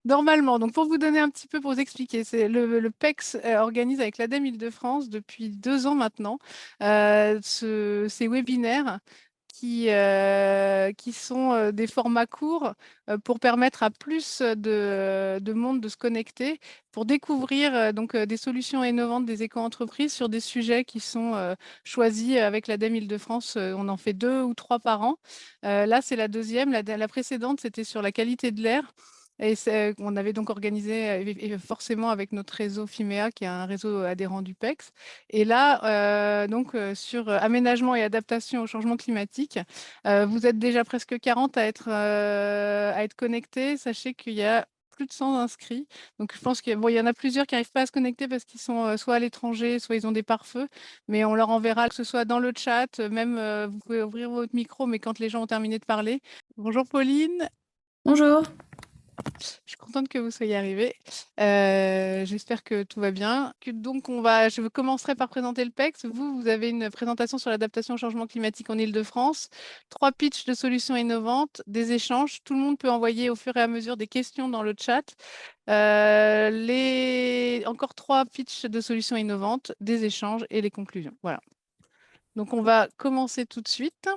Normalement, donc pour vous donner un petit peu, pour vous expliquer, c'est le PEX organise avec l'ADEME Île-de-France depuis 2 ans maintenant ces webinaires qui sont des formats courts pour permettre à plus de monde de se connecter, pour découvrir des solutions innovantes des éco-entreprises sur des sujets qui sont choisis avec l'ADEME Île-de-France. On en fait 2 ou 3 par an. Là, c'est la deuxième. La précédente, c'était sur la qualité de l'air. Et on avait donc organisé et forcément avec notre réseau FIMEA, qui est un réseau adhérent du PEX. Et là, sur aménagement et adaptation au changement climatique, vous êtes déjà presque 40 à être connectés. Sachez qu'il y a plus de 100 inscrits. Donc, je pense qu'il bon, il y en a plusieurs qui n'arrivent pas à se connecter parce qu'ils sont soit à l'étranger, soit ils ont des pare-feux. Mais on leur enverra, que ce soit dans le chat, même vous pouvez ouvrir votre micro, mais quand les gens ont terminé de parler. Bonjour Pauline. Bonjour. Je suis contente que vous soyez arrivée. J'espère que tout va bien. Je commencerai par présenter le PEX. Vous avez une présentation sur l'adaptation au changement climatique en Île-de-France, 3 pitchs de solutions innovantes, des échanges. Tout le monde peut envoyer au fur et à mesure des questions dans le chat. Encore 3 pitchs de solutions innovantes, des échanges et les conclusions. Voilà. Donc, on va commencer tout de suite.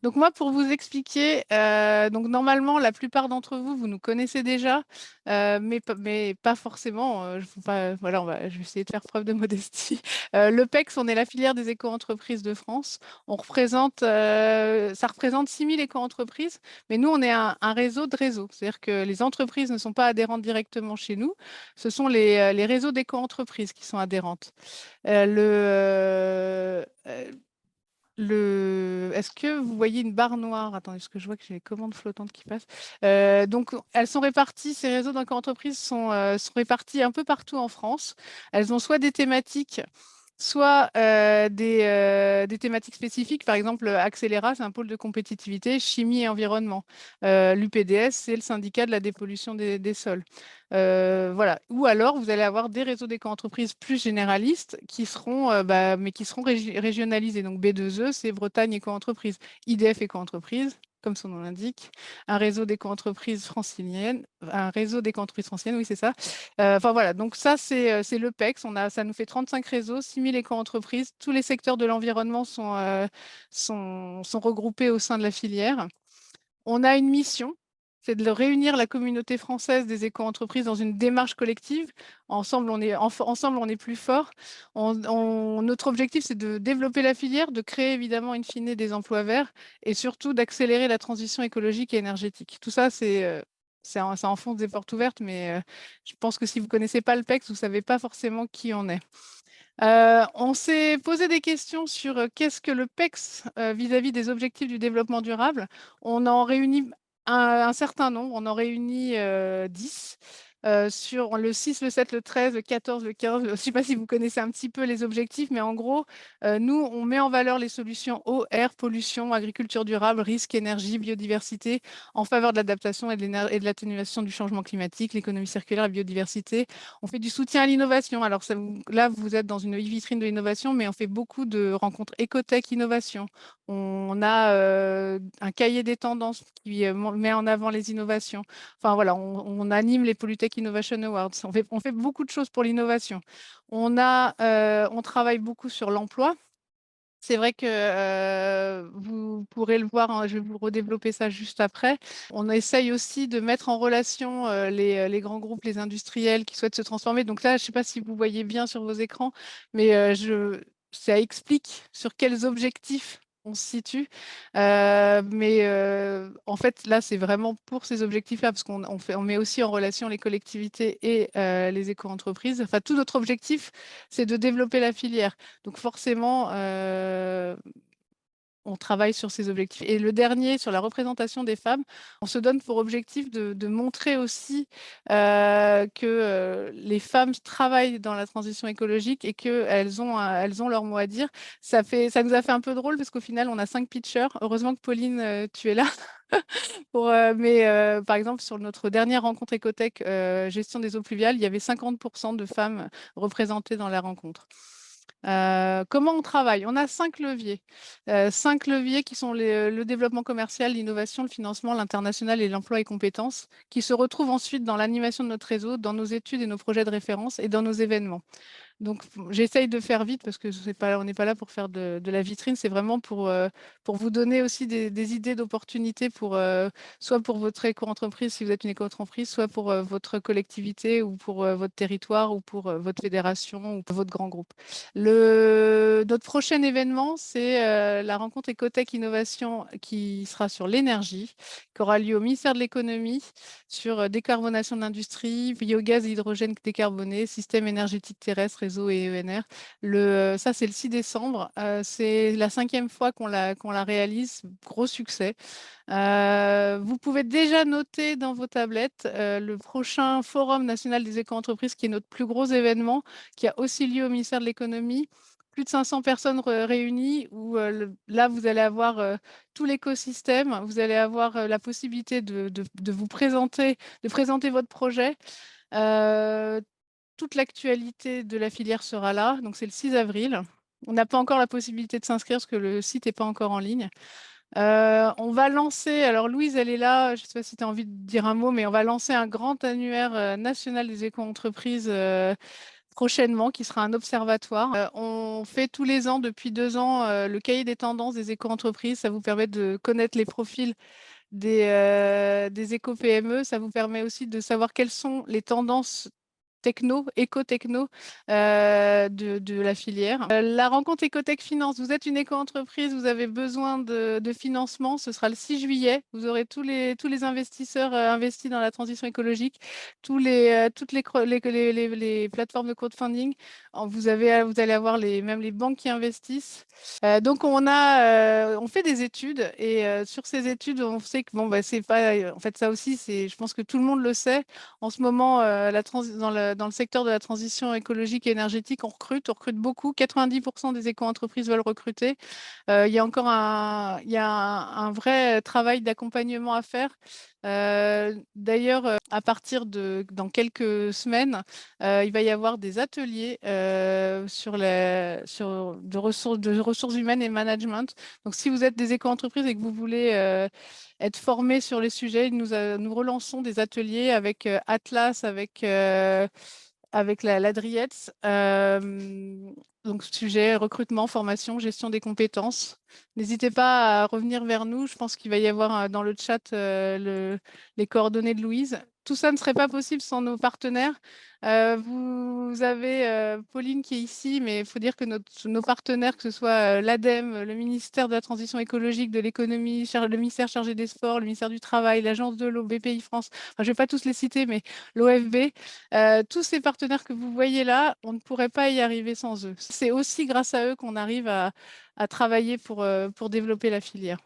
Donc moi, pour vous expliquer, donc normalement, la plupart d'entre vous, vous nous connaissez déjà, mais pas forcément. Voilà, je vais essayer de faire preuve de modestie. Le PEX, on est la filière des éco-entreprises de France. Ça représente 6 000 éco-entreprises, mais nous, on est un réseau de réseaux. C'est-à-dire que les entreprises ne sont pas adhérentes directement chez nous, ce sont les réseaux d'éco-entreprises qui sont adhérentes. Euh, le, Est-ce que vous voyez une barre noire? Attendez, parce que je vois que j'ai les commandes flottantes qui passent. Donc, elles sont réparties, ces réseaux d'entreprise sont répartis un peu partout en France. Elles ont soit des thématiques, soit des thématiques spécifiques. Par exemple, Accéléra, c'est un pôle de compétitivité, chimie et environnement. L'UPDS, c'est le syndicat de la dépollution des sols. Voilà. Ou alors, vous allez avoir des réseaux d'éco-entreprises plus généralistes qui seront, mais qui seront régionalisés. Donc, B2E, c'est Bretagne Éco-entreprise. IDF Éco-entreprise, comme son nom l'indique. Un réseau d'éco-entreprises franciliennes, oui, c'est ça. Enfin, voilà. Donc, ça, c'est le PEX. Ça nous fait 35 réseaux, 6 000 éco-entreprises. Tous les secteurs de l'environnement sont regroupés au sein de la filière. On a une mission, c'est de réunir la communauté française des éco-entreprises dans une démarche collective. Ensemble, on est plus fort. Notre objectif, c'est de développer la filière, de créer évidemment in fine des emplois verts et surtout d'accélérer la transition écologique et énergétique. Tout ça, ça enfonce des portes ouvertes, mais je pense que si vous ne connaissez pas le PEX, vous ne savez pas forcément qui on est. On s'est posé des questions sur qu'est-ce que le PEX vis-à-vis des objectifs du développement durable. On en réunit un certain nombre, on en réunit 10 sur le 6, le 7, le 13, le 14, le 15. Je ne sais pas si vous connaissez un petit peu les objectifs, mais en gros, nous, on met en valeur les solutions eau, air, pollution, agriculture durable, risque, énergie, biodiversité en faveur de l'adaptation et de l'atténuation du changement climatique, l'économie circulaire et biodiversité. On fait du soutien à l'innovation. Alors là, vous êtes dans une vitrine de l'innovation, mais on fait beaucoup de rencontres écotech innovation. On a un cahier des tendances qui met en avant les innovations. Enfin voilà, on anime les Polytech Innovation Awards. On fait beaucoup de choses pour l'innovation. On travaille beaucoup sur l'emploi. C'est vrai que vous pourrez le voir, hein, je vais vous redévelopper ça juste après. On essaye aussi de mettre en relation les grands groupes, les industriels qui souhaitent se transformer. Donc là, je ne sais pas si vous voyez bien sur vos écrans, mais ça explique sur quels objectifs on se situe. En fait, là, c'est vraiment pour ces objectifs-là, parce on met aussi en relation les collectivités et les éco-entreprises. Enfin, tout notre objectif, c'est de développer la filière. Donc forcément, on travaille sur ces objectifs. Et le dernier, sur la représentation des femmes, on se donne pour objectif de montrer aussi que les femmes travaillent dans la transition écologique et qu'elles ont leur mot à dire. Ça nous a fait un peu drôle parce qu'au final, on a 5 pitchers. Heureusement que Pauline, tu es là. Par exemple, sur notre dernière rencontre Écotech, gestion des eaux pluviales, il y avait 50% de femmes représentées dans la rencontre. Comment on travaille? On a 5 leviers. 5 leviers qui sont le développement commercial, l'innovation, le financement, l'international et l'emploi et compétences, qui se retrouvent ensuite dans l'animation de notre réseau, dans nos études et nos projets de référence et dans nos événements. Donc, j'essaye de faire vite parce que on n'est pas là pour faire de la vitrine, c'est vraiment pour vous donner aussi des idées d'opportunités soit pour votre éco-entreprise si vous êtes une éco-entreprise, soit pour votre collectivité ou pour votre territoire ou pour votre fédération ou pour votre grand groupe. Notre prochain événement, c'est la rencontre Ecotech Innovation qui sera sur l'énergie, qui aura lieu au ministère de l'économie sur décarbonation de l'industrie, biogaz et hydrogène décarboné, système énergétique terrestre, réseau et ENR. Ça, c'est le 6 décembre. C'est la 5e fois qu'on la réalise. Gros succès. Vous pouvez déjà noter dans vos tablettes le prochain Forum national des éco-entreprises, qui est notre plus gros événement, qui a aussi lieu au ministère de l'économie. Plus de 500 personnes réunies, où là, vous allez avoir tout l'écosystème, vous allez avoir la possibilité de vous présenter, de présenter votre projet. Toute l'actualité de la filière sera là, donc c'est le 6 avril. On n'a pas encore la possibilité de s'inscrire parce que le site n'est pas encore en ligne. On va lancer, alors Louise, elle est là, je ne sais pas si tu as envie de dire un mot, mais on va lancer un grand annuaire national des éco-entreprises prochainement, qui sera un observatoire. On fait tous les ans, depuis 2 ans, le cahier des tendances des éco-entreprises. Ça vous permet de connaître les profils des éco-PME. Ça vous permet aussi de savoir quelles sont les tendances éco-techno de la filière. La rencontre Ecotech Finance, vous êtes une éco-entreprise, vous avez besoin de financement, ce sera le 6 juillet. Vous aurez tous les investisseurs investis dans la transition écologique, toutes les plateformes de crowdfunding. Vous allez avoir même les banques qui investissent. Donc, on fait des études et sur ces études, on sait que bon, bah, c'est pas, en fait, ça aussi, je pense que tout le monde le sait. En ce moment, dans le secteur de la transition écologique et énergétique, on recrute beaucoup. 90% des éco-entreprises veulent recruter. Il y a un vrai travail d'accompagnement à faire. D'ailleurs, à partir dans quelques semaines, il va y avoir des ateliers de ressources humaines et management. Donc, si vous êtes des éco-entreprises et que vous voulez être formés sur les sujets, nous relançons des ateliers avec Atlas, avec la DRIETS. Donc, sujet recrutement, formation, gestion des compétences. N'hésitez pas à revenir vers nous. Je pense qu'il va y avoir dans le chat les coordonnées de Louise. Tout ça ne serait pas possible sans nos partenaires. Vous avez Pauline qui est ici, mais il faut dire que nos partenaires, que ce soit l'ADEME, le ministère de la Transition écologique, de l'économie, le ministère chargé des Sports, le ministère du Travail, l'Agence de l'eau, BPI France, enfin, je ne vais pas tous les citer, mais l'OFB, tous ces partenaires que vous voyez là, on ne pourrait pas y arriver sans eux. C'est aussi grâce à eux qu'on arrive à travailler pour développer la filière.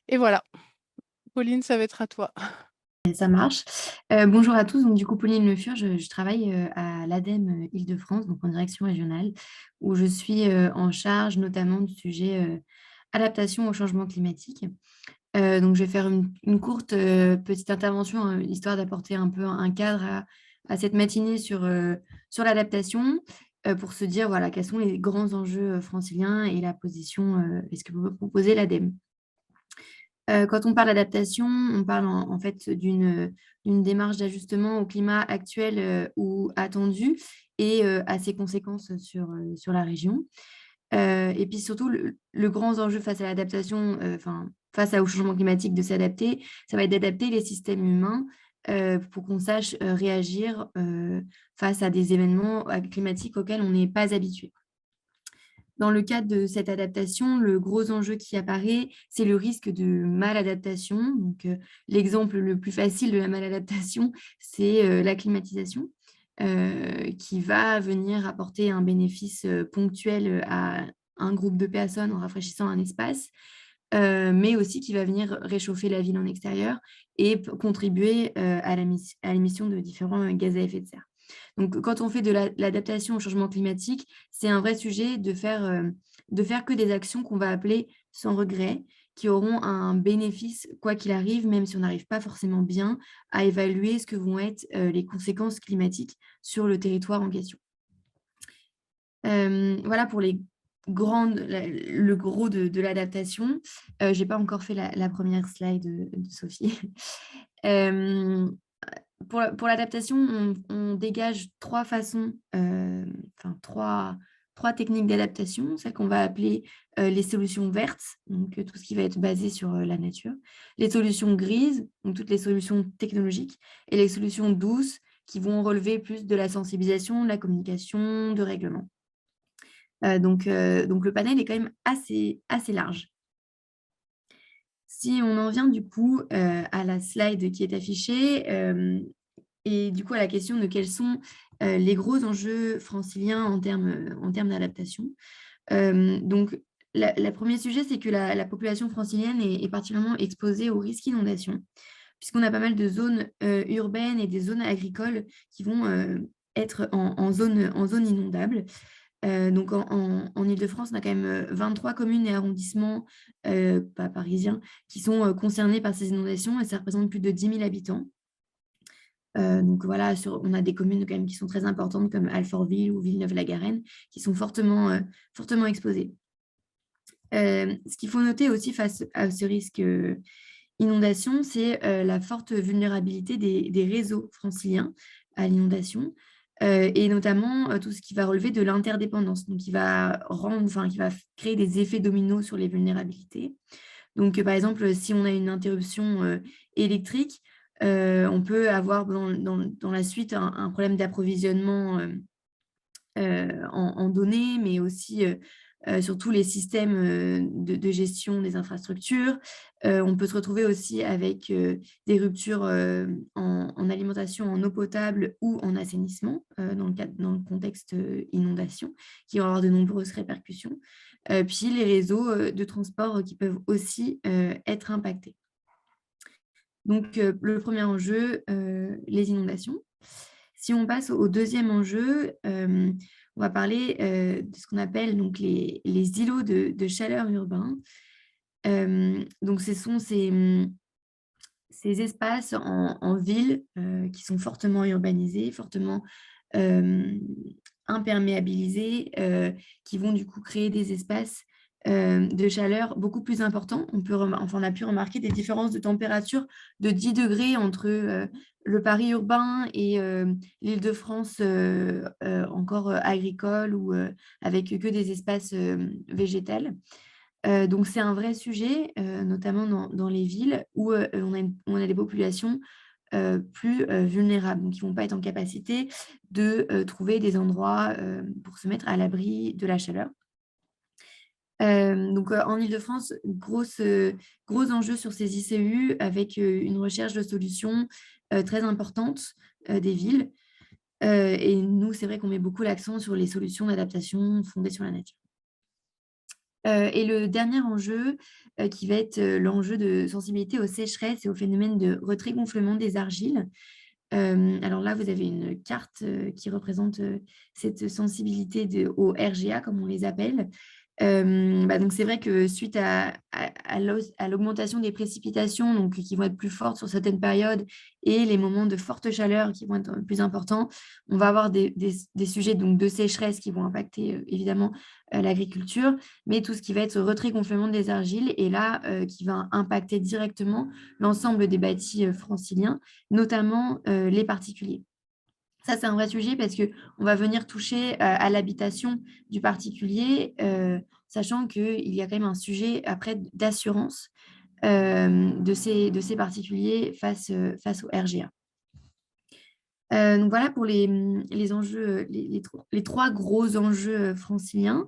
Et voilà. Pauline, ça va être à toi. Ça marche. Bonjour à tous. Donc, du coup, Pauline Le Fur, je travaille à l'ADEME Île-de-France, donc en direction régionale, où je suis en charge notamment du sujet adaptation au changement climatique. Donc, je vais faire une courte petite intervention, hein, histoire d'apporter un peu un cadre à cette matinée sur l'adaptation, pour se dire voilà, quels sont les grands enjeux franciliens et la position et ce que peut proposer l'ADEME. Quand on parle d'adaptation, on parle en fait d'une démarche d'ajustement au climat actuel ou attendu et à ses conséquences sur la région. Et puis surtout, le grand enjeu face à l'adaptation, face au changement climatique, de s'adapter, ça va être d'adapter les systèmes humains pour qu'on sache réagir face à des événements climatiques auxquels on n'est pas habitué. Dans le cadre de cette adaptation, le gros enjeu qui apparaît, c'est le risque de maladaptation. Donc, l'exemple le plus facile de la maladaptation, c'est la climatisation, qui va venir apporter un bénéfice ponctuel à un groupe de personnes en rafraîchissant un espace, mais aussi qui va venir réchauffer la ville en extérieur et contribuer à l'émission de différents gaz à effet de serre. Donc, quand on fait de l'adaptation au changement climatique, c'est un vrai sujet de faire que des actions qu'on va appeler sans regret, qui auront un bénéfice quoi qu'il arrive, même si on n'arrive pas forcément bien à évaluer ce que vont être les conséquences climatiques sur le territoire en question. Voilà pour le gros de l'adaptation. Je n'ai pas encore fait la première slide de Sophie. Euh, pour l'adaptation, on dégage trois façons, enfin trois techniques d'adaptation, celles qu'on va appeler les solutions vertes, donc tout ce qui va être basé sur la nature, les solutions grises, donc toutes les solutions technologiques, et les solutions douces qui vont relever plus de la sensibilisation, de la communication, de règlement. Donc le panel est quand même assez large. Si on en vient du coup à la slide qui est affichée, et du coup à la question de quels sont les gros enjeux franciliens en termes d'adaptation. Donc, le premier sujet, c'est que la population francilienne est particulièrement exposée au risque d'inondation, puisqu'on a pas mal de zones urbaines et des zones agricoles qui vont être en zone inondable. Donc en Île-de-France, on a quand même 23 communes et arrondissements, pas parisiens, qui sont concernés par ces inondations et ça représente plus de 10 000 habitants. Donc voilà, on a des communes quand même qui sont très importantes comme Alfortville ou Villeneuve-la-Garenne qui sont fortement exposées. Ce qu'il faut noter aussi face à ce risque inondation, c'est la forte vulnérabilité des réseaux franciliens à l'inondation et notamment tout ce qui va relever de l'interdépendance, donc qui va créer des effets dominos sur les vulnérabilités. Donc, par exemple, si on a une interruption électrique, on peut avoir dans la suite un problème d'approvisionnement en données, mais aussi sur tous les systèmes de gestion des infrastructures. On peut se retrouver aussi avec des ruptures en alimentation en eau potable ou en assainissement dans le contexte inondation, qui vont avoir de nombreuses répercussions. Puis les réseaux de transport qui peuvent aussi être impactés. Donc, le premier enjeu, les inondations. Si on passe au deuxième enjeu, on va parler de ce qu'on appelle donc les îlots de chaleur urbains. Donc, ce sont ces espaces en ville qui sont fortement urbanisés, fortement imperméabilisés, qui vont du coup créer des espaces de chaleur beaucoup plus importants. On a pu remarquer des différences de température de 10 degrés entre le Paris urbain et l'Île-de-France encore agricole ou avec que des espaces végétales. Donc, c'est un vrai sujet, notamment dans les villes où on a des populations plus vulnérables, donc qui ne vont pas être en capacité de trouver des endroits pour se mettre à l'abri de la chaleur. Donc, en Île-de-France, gros enjeu sur ces ICU avec une recherche de solutions très importante des villes. Et nous, c'est vrai qu'on met beaucoup l'accent sur les solutions d'adaptation fondées sur la nature. Et le dernier enjeu, qui va être l'enjeu de sensibilité aux sécheresses et au phénomène de retrait-gonflement des argiles. Alors là, vous avez une carte qui représente cette sensibilité au RGA, comme on les appelle. Donc c'est vrai que suite à l'augmentation des précipitations, donc, qui vont être plus fortes sur certaines périodes, et les moments de forte chaleur qui vont être plus importants, on va avoir des sujets donc, de sécheresse qui vont impacter évidemment l'agriculture, mais tout ce qui va être retrait-gonflement des argiles, et là, qui va impacter directement l'ensemble des bâtis franciliens, notamment les particuliers. Ça, c'est un vrai sujet parce qu'on va venir toucher à l'habitation du particulier, sachant qu'il y a quand même un sujet après d'assurance de ces particuliers face au RGA. Donc voilà pour les enjeux, les trois gros enjeux franciliens.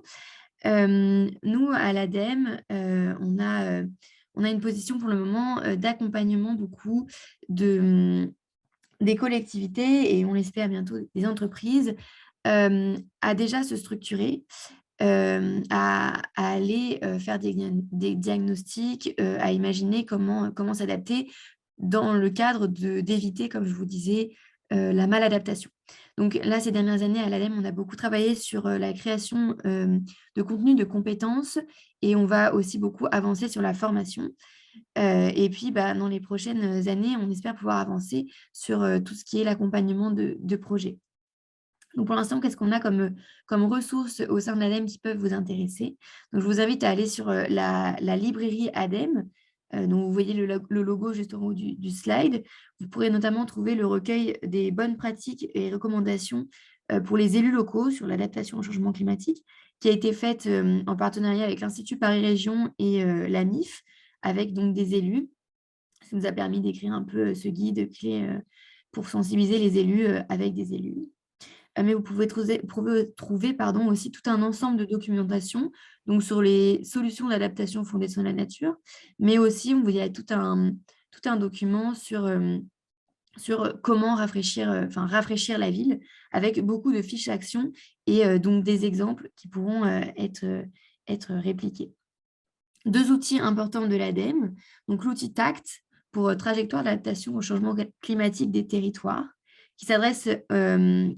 Nous, à l'ADEME, on a une position pour le moment d'accompagnement beaucoup des collectivités et on l'espère bientôt des entreprises à déjà se structurer, à aller faire des diagnostics, à imaginer comment s'adapter dans le cadre d'éviter, comme je vous disais, la maladaptation. Donc là, ces dernières années, à l'ADEME, on a beaucoup travaillé sur la création de contenu, de compétences et on va aussi beaucoup avancer sur la formation. Et puis, dans les prochaines années, on espère pouvoir avancer sur tout ce qui est l'accompagnement de projets. Donc, pour l'instant, qu'est-ce qu'on a comme ressources au sein de l'ADEME qui peuvent vous intéresser? Donc, je vous invite à aller sur la librairie ADEME. Donc, vous voyez le logo juste en haut du slide. Vous pourrez notamment trouver le recueil des bonnes pratiques et recommandations pour les élus locaux sur l'adaptation au changement climatique, qui a été faite en partenariat avec l'Institut Paris Région et la MIF, avec donc des élus. Ça nous a permis d'écrire un peu ce guide clé pour sensibiliser les élus avec des élus. Mais vous pouvez trouver pardon, aussi tout un ensemble de documentation donc sur les solutions d'adaptation fondées sur la nature, mais aussi il y a tout un document sur comment rafraîchir la ville avec beaucoup de fiches d'actions et donc des exemples qui pourront être répliqués. 2 outils importants de l'ADEME, donc l'outil TACT pour trajectoire d'adaptation au changement climatique des territoires, qui s'adresse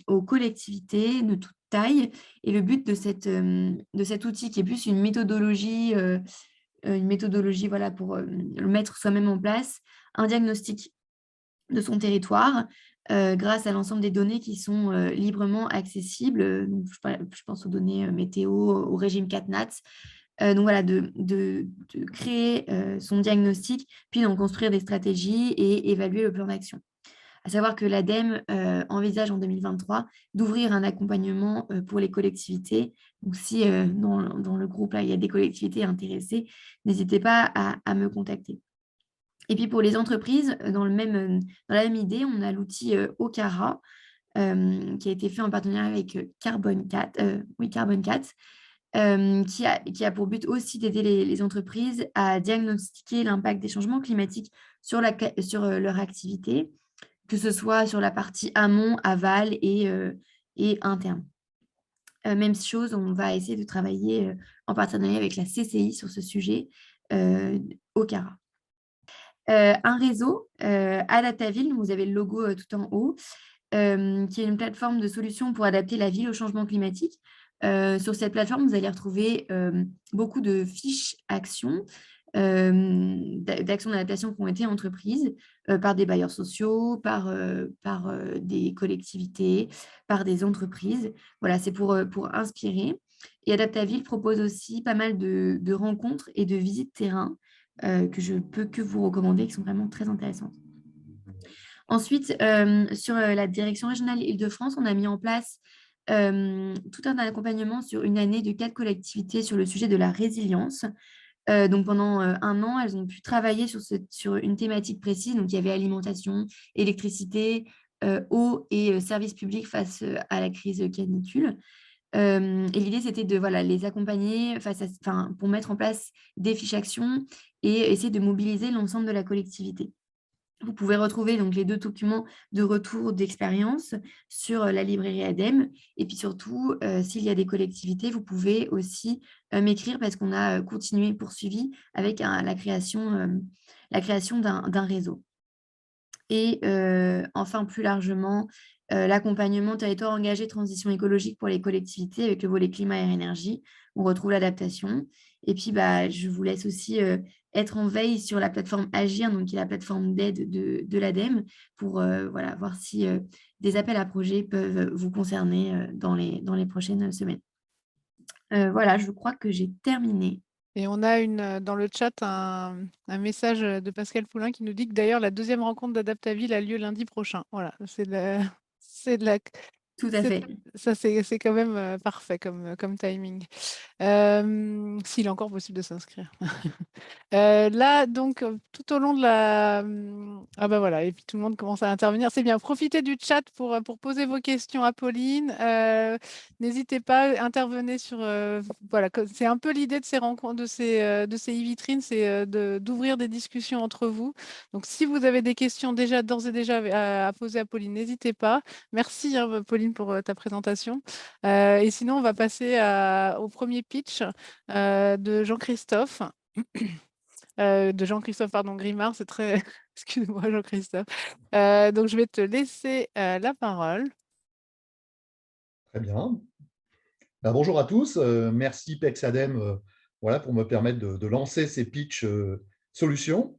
aux collectivités de toute taille. Et le but de cet outil, qui est plus une méthodologie voilà, pour le mettre soi-même en place, un diagnostic de son territoire grâce à l'ensemble des données qui sont librement accessibles. Donc, je pense aux données météo, au régime CatNat. Donc voilà, de créer son diagnostic, puis d'en construire des stratégies et évaluer le plan d'action. À savoir que l'ADEME envisage en 2023 d'ouvrir un accompagnement pour les collectivités. Donc si dans le groupe, là, il y a des collectivités intéressées, n'hésitez pas à me contacter. Et puis pour les entreprises, dans la même idée, on a l'outil Okara, qui a été fait en partenariat avec Carbon 4, qui a pour but aussi d'aider les entreprises à diagnostiquer l'impact des changements climatiques sur leur activité, que ce soit sur la partie amont, aval et interne. Même chose, on va essayer de travailler en partenariat avec la CCI sur ce sujet, Okara. Un réseau, Adaptaville, vous avez le logo tout en haut, qui est une plateforme de solutions pour adapter la ville au changement climatique. Sur cette plateforme, vous allez retrouver beaucoup de fiches actions, d'actions d'adaptation qui ont été entreprises par des bailleurs sociaux, par des collectivités, par des entreprises. Voilà, c'est pour inspirer. Et Adaptaville propose aussi pas mal de rencontres et de visites terrain que je peux que vous recommander, qui sont vraiment très intéressantes. Ensuite, sur la direction régionale Île-de-France, on a mis en place tout un accompagnement sur une année de 4 collectivités sur le sujet de la résilience. Donc, pendant 1 an, elles ont pu travailler sur une thématique précise. Donc, il y avait alimentation, électricité, eau et services publics face à la crise canicule. Et l'idée, c'était de les accompagner pour mettre en place des fiches actions et essayer de mobiliser l'ensemble de la collectivité. Vous pouvez retrouver donc les 2 documents de retour d'expérience sur la librairie ADEME. Et puis surtout, s'il y a des collectivités, vous pouvez aussi m'écrire parce qu'on a continué, poursuivi avec la création d'un réseau. Et enfin, plus largement, l'accompagnement territoire engagé transition écologique pour les collectivités avec le volet climat, air, énergie. On retrouve l'adaptation. Et puis, je vous laisse aussi être en veille sur la plateforme Agir, donc qui est la plateforme d'aide de l'ADEME, pour voir si des appels à projets peuvent vous concerner dans les prochaines semaines. Voilà, je crois que j'ai terminé. Et on a dans le chat un message de Pascal Poulain qui nous dit que d'ailleurs la 2e rencontre d'Adaptaville a lieu lundi prochain. Voilà, c'est de la Tout à fait. ça, c'est quand même parfait comme timing. S'il est encore possible de s'inscrire. Là, donc, tout au long de la... Ah bah voilà, et puis tout le monde commence à intervenir. C'est bien, profitez du chat pour poser vos questions à Pauline. N'hésitez pas, intervenez sur... voilà, c'est un peu l'idée de ces rencontres, de ces e-vitrines, c'est d'ouvrir des discussions entre vous. Donc, si vous avez des questions d'ores et déjà à poser à Pauline, n'hésitez pas. Merci, Pauline, pour ta présentation. Et sinon, on va passer au premier pitch de Jean-Christophe. Pardon, Grimard, c'est très... Excuse-moi, Jean-Christophe. Donc, je vais te laisser la parole. Très bien. Bonjour à tous. Merci PEX-ADEME pour me permettre de lancer ces pitchs solutions.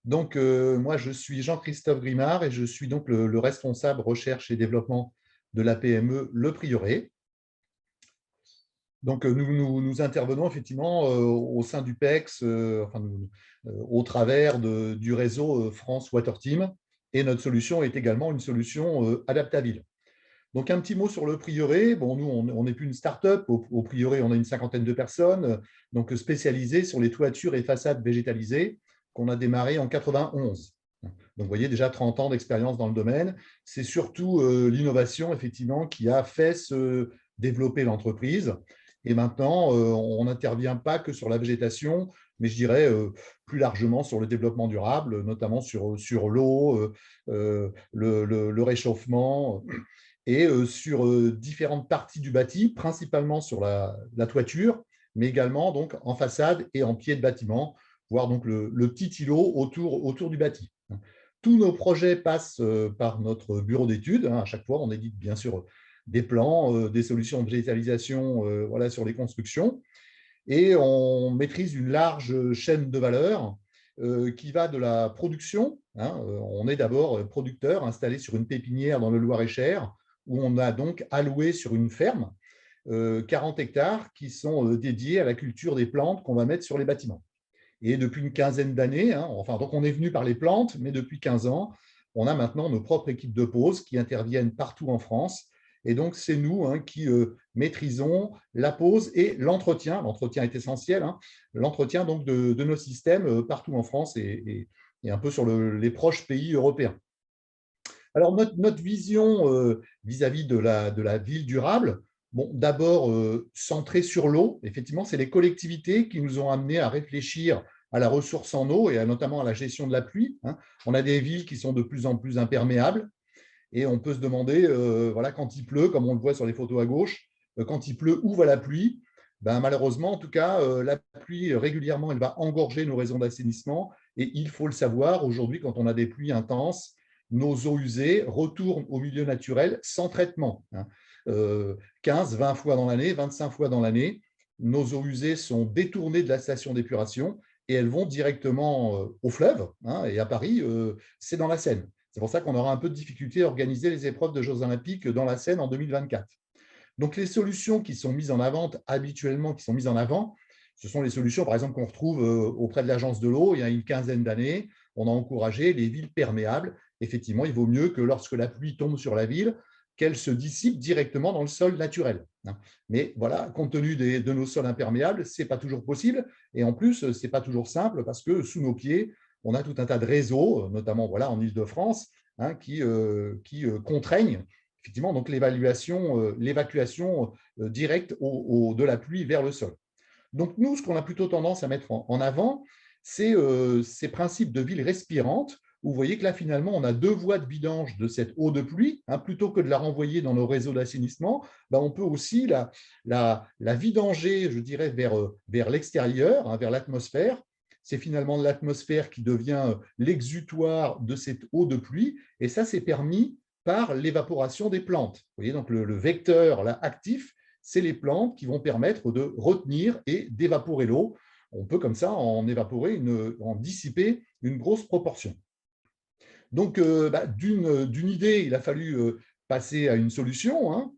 Donc, moi, je suis Jean-Christophe Grimard et je suis donc le responsable recherche et développement de la PME Le Prieuré. Donc, nous intervenons effectivement au sein du PEX, au travers du réseau France Water Team, et notre solution est également une solution Adaptaville. Donc, un petit mot sur Le Prieuré. Bon, nous, on n'est plus une start-up. Au Prieuré, on a une cinquantaine de personnes, donc spécialisées sur les toitures et façades végétalisées, qu'on a démarré en 91. Donc, vous voyez, déjà 30 ans d'expérience dans le domaine. C'est surtout l'innovation, effectivement, qui a fait se développer l'entreprise. Et maintenant, on n'intervient pas que sur la végétation, mais je dirais plus largement sur le développement durable, notamment sur l'eau, le réchauffement, et sur différentes parties du bâti, principalement sur la toiture, mais également donc, en façade et en pied de bâtiment, voire donc le petit îlot autour du bâti. Tous nos projets passent par notre bureau d'études. À chaque fois, on édite bien sûr des plans, des solutions de végétalisation voilà, sur les constructions. Et on maîtrise une large chaîne de valeur qui va de la production. On est d'abord producteur installé sur une pépinière dans le Loir-et-Cher, où on a donc alloué sur une ferme 40 hectares qui sont dédiés à la culture des plantes qu'on va mettre sur les bâtiments. Et depuis une quinzaine d'années, donc on est venu par les plantes, mais depuis 15 ans, on a maintenant nos propres équipes de pose qui interviennent partout en France. Et donc, c'est nous qui maîtrisons la pose et l'entretien. L'entretien est essentiel, l'entretien donc de nos systèmes partout en France et un peu sur les proches pays européens. Alors, notre vision vis-à-vis de la ville durable, bon, d'abord centrée sur l'eau. Effectivement, c'est les collectivités qui nous ont amenés à réfléchir à la ressource en eau et notamment à la gestion de la pluie. On a des villes qui sont de plus en plus imperméables et on peut se demander, voilà, quand il pleut, comme on le voit sur les photos à gauche, quand il pleut, où va la pluie? Ben, malheureusement, en tout cas, la pluie, régulièrement, elle va engorger nos réseaux d'assainissement et il faut le savoir, aujourd'hui, quand on a des pluies intenses, nos eaux usées retournent au milieu naturel sans traitement. 15, 20 fois dans l'année, 25 fois dans l'année, nos eaux usées sont détournées de la station d'épuration et elles vont directement au fleuve. Et à Paris, c'est dans la Seine. C'est pour ça qu'on aura un peu de difficulté à organiser les épreuves de Jeux olympiques dans la Seine en 2024. Donc, les solutions qui sont mises en avant habituellement, ce sont les solutions, par exemple, qu'on retrouve auprès de l'Agence de l'eau il y a une quinzaine d'années. On a encouragé les villes perméables. Effectivement, il vaut mieux que lorsque la pluie tombe sur la ville, qu'elle se dissipe directement dans le sol naturel. Mais voilà, compte tenu de nos sols imperméables, ce n'est pas toujours possible. Et en plus, ce n'est pas toujours simple parce que sous nos pieds, on a tout un tas de réseaux, notamment voilà, en Île-de-France, qui contraignent effectivement donc l'évacuation directe de la pluie vers le sol. Donc nous, ce qu'on a plutôt tendance à mettre en avant, c'est ces principes de ville respirante, où vous voyez que là, finalement, on a deux voies de vidange de cette eau de pluie. Plutôt que de la renvoyer dans nos réseaux d'assainissement, on peut aussi la vidanger, je dirais, vers l'extérieur, vers l'atmosphère. C'est finalement l'atmosphère qui devient l'exutoire de cette eau de pluie. Et ça, c'est permis par l'évaporation des plantes. Vous voyez, donc le vecteur là, actif, c'est les plantes qui vont permettre de retenir et d'évaporer l'eau. On peut comme ça en dissiper une grosse proportion. Donc, d'une idée, il a fallu passer à une solution.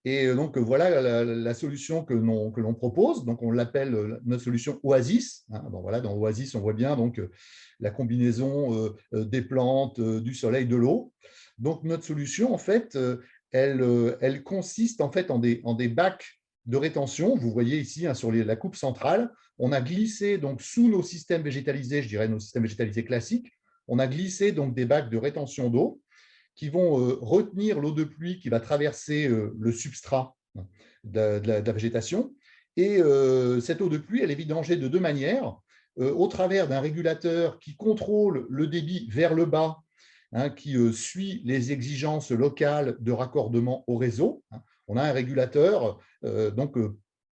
Et donc, voilà la solution que l'on propose. Donc, on l'appelle notre solution Oasis. Bon, voilà, dans Oasis, on voit bien donc, la combinaison des plantes, du soleil, de l'eau. Donc, notre solution, en fait, elle consiste en fait en des bacs de rétention. Vous voyez ici sur la coupe centrale, on a glissé donc sous nos systèmes végétalisés, je dirais nos systèmes végétalisés classiques, on a glissé donc des bacs de rétention d'eau qui vont retenir l'eau de pluie qui va traverser le substrat de la végétation. Et cette eau de pluie, elle est vidangée de deux manières, au travers d'un régulateur qui contrôle le débit vers le bas, qui suit les exigences locales de raccordement au réseau. On a un régulateur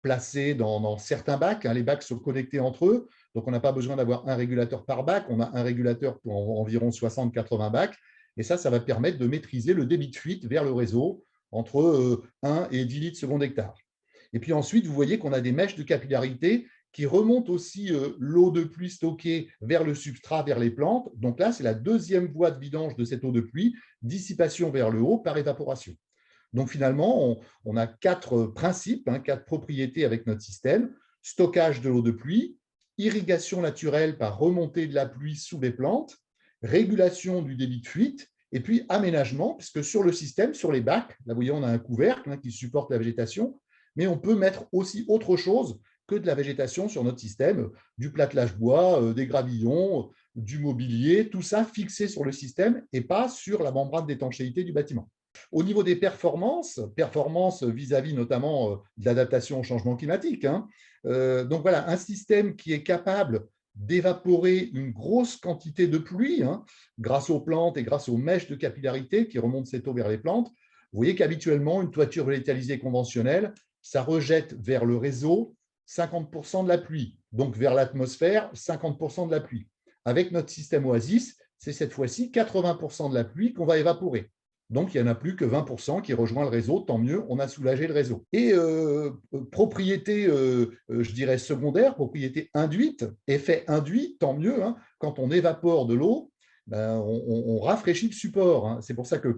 placé dans certains bacs. Les bacs sont connectés entre eux, donc on n'a pas besoin d'avoir un régulateur par bac. On a un régulateur pour environ 60-80 bacs. Et ça va permettre de maîtriser le débit de fuite vers le réseau entre 1 et 10 litres seconde hectare. Et puis ensuite, vous voyez qu'on a des mèches de capillarité qui remontent aussi l'eau de pluie stockée vers le substrat, vers les plantes. Donc là, c'est la deuxième voie de vidange de cette eau de pluie, dissipation vers le haut par évaporation. Donc finalement, on a 4 principes, 4 propriétés avec notre système. Stockage de l'eau de pluie, irrigation naturelle par remontée de la pluie sous les plantes, régulation du débit de fuite, et puis aménagement, puisque sur le système, sur les bacs, là vous voyez, on a un couvercle qui supporte la végétation, mais on peut mettre aussi autre chose que de la végétation sur notre système, du platelage bois, des gravillons, du mobilier, tout ça fixé sur le système et pas sur la membrane d'étanchéité du bâtiment. Au niveau des performances vis-à-vis notamment de l'adaptation au changement climatique, donc voilà, un système qui est capable d'évaporer une grosse quantité de pluie grâce aux plantes et grâce aux mèches de capillarité qui remontent cette eau vers les plantes. Vous voyez qu'habituellement, une toiture végétalisée conventionnelle, ça rejette vers le réseau 50% de la pluie, donc vers l'atmosphère 50% de la pluie. Avec notre système Oasis, c'est cette fois-ci 80% de la pluie qu'on va évaporer. Donc, il n'y en a plus que 20% qui rejoint le réseau. Tant mieux, on a soulagé le réseau. Et propriété, je dirais, secondaire, propriété induite, effet induit, tant mieux. Quand on évapore de l'eau, ben, on rafraîchit le support. C'est pour ça que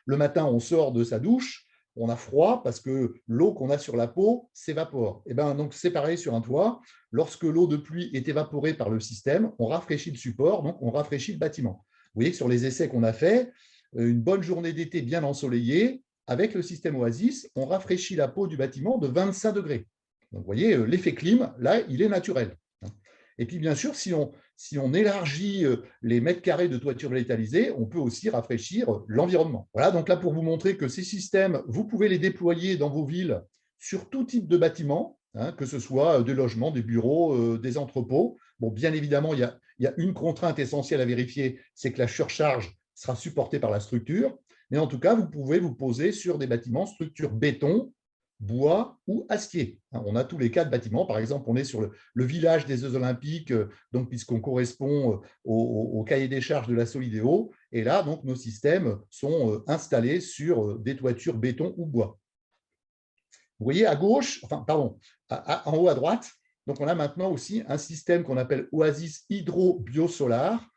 le matin, on sort de sa douche, on a froid parce que l'eau qu'on a sur la peau s'évapore. Et ben, donc, c'est pareil sur un toit. Lorsque l'eau de pluie est évaporée par le système, on rafraîchit le support, donc on rafraîchit le bâtiment. Vous voyez que sur les essais qu'on a faits, une bonne journée d'été bien ensoleillée, avec le système Oasis, on rafraîchit la peau du bâtiment de 25 degrés. Donc, vous voyez, l'effet clim, là, il est naturel. Et puis, bien sûr, si on élargit les mètres carrés de toiture végétalisée, on peut aussi rafraîchir l'environnement. Voilà, donc là, pour vous montrer que ces systèmes, vous pouvez les déployer dans vos villes sur tout type de bâtiment, que ce soit des logements, des bureaux, des entrepôts. Bon, bien évidemment, il y a une contrainte essentielle à vérifier, c'est que la surcharge sera supportée par la structure. Mais en tout cas, vous pouvez vous poser sur des bâtiments structure béton, bois ou acier. On a tous les cas de bâtiments. Par exemple, on est sur le village des Jeux Olympiques, donc puisqu'on correspond au cahier des charges de la Solidéo. Et là, donc, nos systèmes sont installés sur des toitures béton ou bois. Vous voyez à gauche, enfin, pardon, en haut à droite, donc on a maintenant aussi un système qu'on appelle Oasis hydro-biosolar.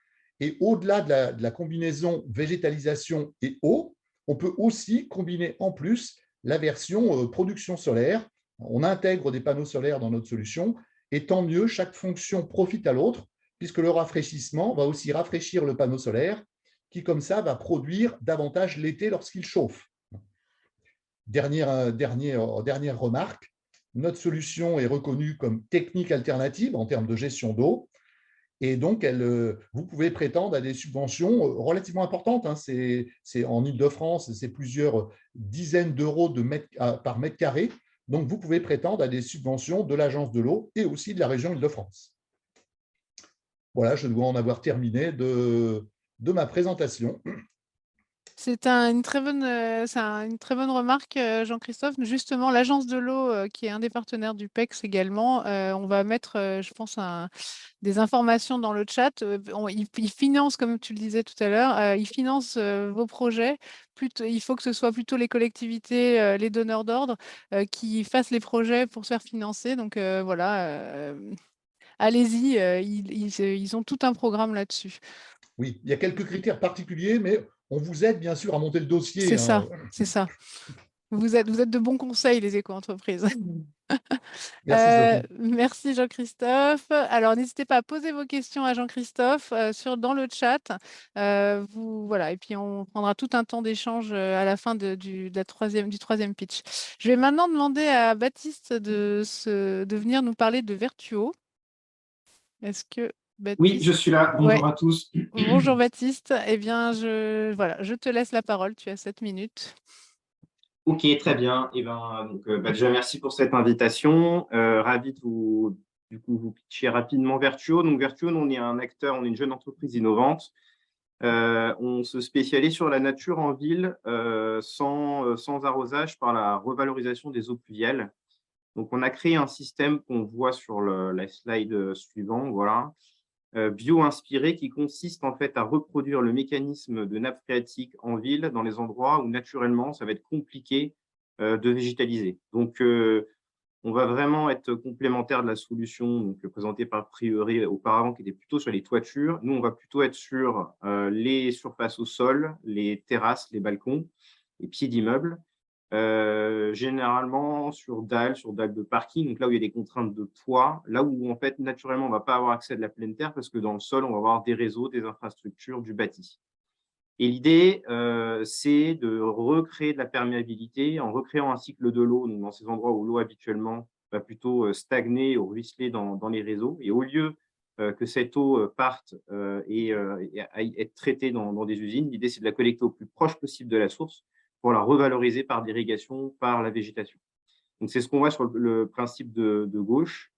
Et au-delà de la combinaison végétalisation et eau, on peut aussi combiner en plus la version production solaire. On intègre des panneaux solaires dans notre solution et tant mieux, chaque fonction profite à l'autre puisque le rafraîchissement va aussi rafraîchir le panneau solaire qui, comme ça, va produire davantage l'été lorsqu'il chauffe. Dernière remarque, notre solution est reconnue comme technique alternative en termes de gestion d'eau. Et donc, vous pouvez prétendre à des subventions relativement importantes. C'est en Île-de-France, c'est plusieurs dizaines d'euros par mètre carré. Donc, vous pouvez prétendre à des subventions de l'Agence de l'eau et aussi de la région Île-de-France. Voilà, je dois en avoir terminé de ma présentation. C'est une très bonne remarque, Jean-Christophe. Justement, l'Agence de l'eau, qui est un des partenaires du PEX également, on va mettre, je pense, des informations dans le chat. Ils financent, comme tu le disais tout à l'heure, ils financent vos projets. Il faut que ce soit plutôt les collectivités, les donneurs d'ordre, qui fassent les projets pour se faire financer. Donc voilà, allez-y, ils ont tout un programme là-dessus. Oui, il y a quelques critères particuliers, mais on vous aide bien sûr à monter le dossier. C'est ça, c'est ça. Vous êtes de bons conseils, les éco-entreprises. Merci Sophie. Merci Jean-Christophe. Alors, n'hésitez pas à poser vos questions à Jean-Christophe dans le chat. Voilà, et puis on prendra tout un temps d'échange à la fin du troisième pitch. Je vais maintenant demander à Baptiste de venir nous parler de Vertuo. Est-ce que Baptiste... Oui, je suis là. Bonjour à tous. Bonjour Baptiste. Eh bien, je te laisse la parole. Tu as 7 minutes. Ok, très bien. Et déjà, merci pour cette invitation. Ravi de vous pitcher rapidement Vertuo. Donc, Vertuo, on est un acteur, on est une jeune entreprise innovante. On se spécialise sur la nature en ville sans arrosage par la revalorisation des eaux pluviales. Donc, on a créé un système qu'on voit sur la slide suivante, voilà, bio-inspiré qui consiste en fait à reproduire le mécanisme de nappe phréatique en ville dans les endroits où naturellement ça va être compliqué de végétaliser. Donc, on va vraiment être complémentaire de la solution présentée par Priori auparavant qui était plutôt sur les toitures. Nous, on va plutôt être sur les surfaces au sol, les terrasses, les balcons, les pieds d'immeubles. généralement sur dalles de parking, donc là où il y a des contraintes de poids, là où en fait naturellement on ne va pas avoir accès à de la pleine terre parce que dans le sol, on va avoir des réseaux, des infrastructures, du bâti. Et l'idée, c'est de recréer de la perméabilité en recréant un cycle de l'eau, donc dans ces endroits où l'eau habituellement va plutôt stagner ou ruisseler dans les réseaux. Et au lieu que cette eau parte et aille être traitée dans des usines, l'idée, c'est de la collecter au plus proche possible de la source pour la revaloriser par l'irrigation, par la végétation. Donc, c'est ce qu'on voit sur le principe de gauche.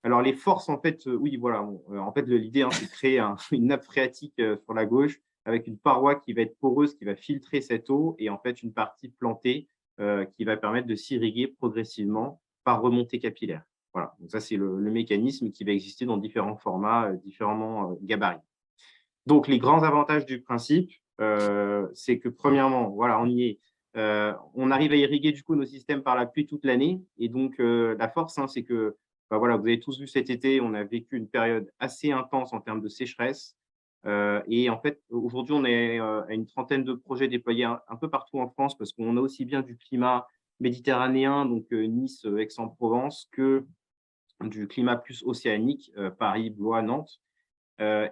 Alors, les forces, en fait, oui, voilà. En fait, l'idée, c'est de créer une nappe phréatique sur la gauche avec une paroi qui va être poreuse, qui va filtrer cette eau et en fait, une partie plantée qui va permettre de s'irriguer progressivement par remontée capillaire. Voilà. Donc, ça, c'est le mécanisme qui va exister dans différents formats, différents gabarits. Donc, les grands avantages du principe, c'est que premièrement, voilà, on y est. On arrive à irriguer du coup nos systèmes par la pluie toute l'année. Et donc, la force, c'est que bah, voilà, vous avez tous vu cet été, on a vécu une période assez intense en termes de sécheresse. Et en fait, aujourd'hui, on est à une trentaine de projets déployés un peu partout en France parce qu'on a aussi bien du climat méditerranéen, donc Nice, Aix-en-Provence, que du climat plus océanique, Paris, Blois, Nantes.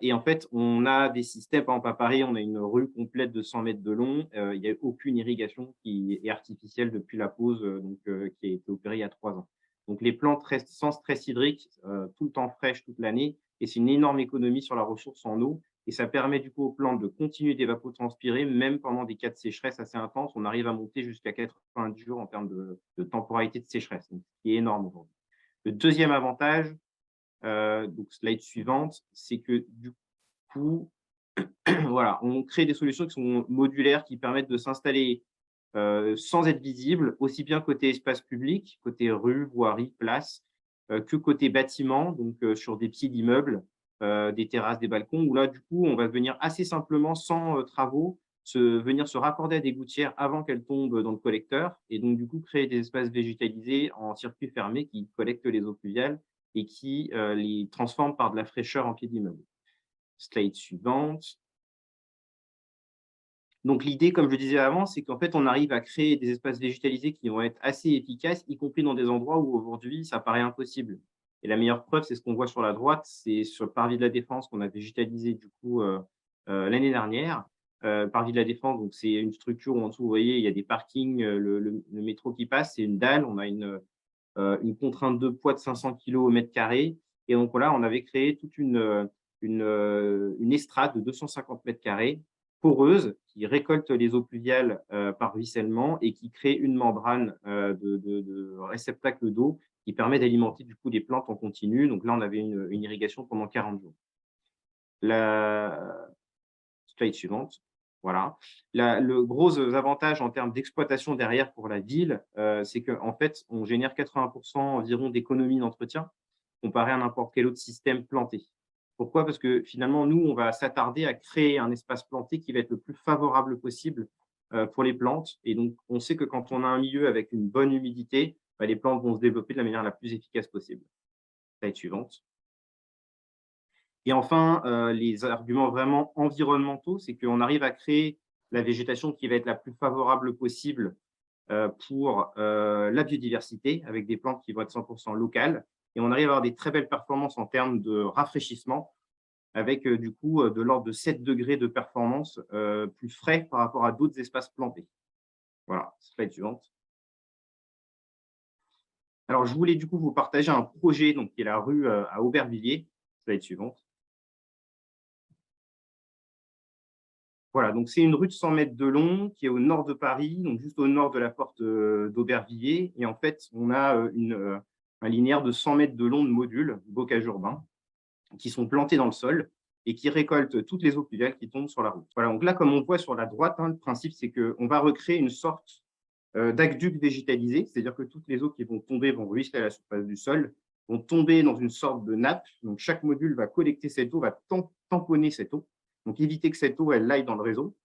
Et en fait, on a des systèmes, par exemple à Paris, on a une rue complète de 100 mètres de long. Il n'y a aucune irrigation qui est artificielle depuis la pause qui a été opérée il y a 3 ans. Donc, les plantes restent sans stress hydrique, tout le temps fraîches toute l'année. Et c'est une énorme économie sur la ressource en eau. Et ça permet du coup aux plantes de continuer d'évapotranspirer, même pendant des cas de sécheresse assez intenses. On arrive à monter jusqu'à 90 jours en termes de temporalité de sécheresse, donc, ce qui est énorme aujourd'hui. Le deuxième avantage, donc slide suivante, c'est que du coup, voilà, on crée des solutions qui sont modulaires, qui permettent de s'installer sans être visible, aussi bien côté espace public, côté rue, voirie, place, que côté bâtiment, donc sur des pieds d'immeubles, des terrasses, des balcons, où là, du coup, on va venir assez simplement, sans travaux, venir se raccorder à des gouttières avant qu'elles tombent dans le collecteur, et donc, du coup, créer des espaces végétalisés en circuit fermé qui collectent les eaux pluviales et qui les transforment par de la fraîcheur en pied d'immeuble. Slide suivante. Donc, l'idée, comme je le disais avant, c'est qu'en fait, on arrive à créer des espaces végétalisés qui vont être assez efficaces, y compris dans des endroits où aujourd'hui, ça paraît impossible. Et la meilleure preuve, c'est ce qu'on voit sur la droite, c'est sur le Parvis de la Défense qu'on a végétalisé du coup l'année dernière. Parvis de la Défense, donc c'est une structure où en dessous, vous voyez, il y a des parkings, le métro qui passe, c'est une dalle, on a une contrainte de poids de 500 kg au mètre carré. Et donc là, on avait créé toute une estrade de 250 mètres carrés poreuse qui récolte les eaux pluviales par ruissellement et qui crée une membrane de réceptacle d'eau qui permet d'alimenter du coup des plantes en continu. Donc là, on avait une irrigation pendant 40 jours. La slide suivante. Voilà. Le gros avantage en termes d'exploitation derrière pour la ville, c'est qu'en fait, on génère 80% environ d'économies d'entretien comparé à n'importe quel autre système planté. Pourquoi? Parce que finalement, nous, on va s'attarder à créer un espace planté qui va être le plus favorable possible pour les plantes. Et donc, on sait que quand on a un milieu avec une bonne humidité, bah, les plantes vont se développer de la manière la plus efficace possible. Slide suivante. Et enfin, les arguments vraiment environnementaux, c'est qu'on arrive à créer la végétation qui va être la plus favorable possible pour la biodiversité, avec des plantes qui vont être 100% locales. Et on arrive à avoir des très belles performances en termes de rafraîchissement, avec du coup de l'ordre de 7 degrés de performance plus frais par rapport à d'autres espaces plantés. Voilà, slide suivante. Alors, je voulais du coup vous partager un projet donc, qui est la rue à Aubervilliers. Slide suivante. Voilà, donc c'est une rue de 100 mètres de long qui est au nord de Paris, donc juste au nord de la porte d'Aubervilliers. Et en fait, on a un linéaire de 100 mètres de long de modules, bocage urbain, qui sont plantés dans le sol et qui récoltent toutes les eaux pluviales qui tombent sur la route. Voilà, donc là, comme on voit sur la droite, le principe, c'est qu'on va recréer une sorte d'aqueduc végétalisé, c'est-à-dire que toutes les eaux qui vont tomber vont ruisseler à la surface du sol, vont tomber dans une sorte de nappe. Donc, chaque module va collecter cette eau, va tamponner cette eau, donc éviter que cette eau elle aille dans le réseau.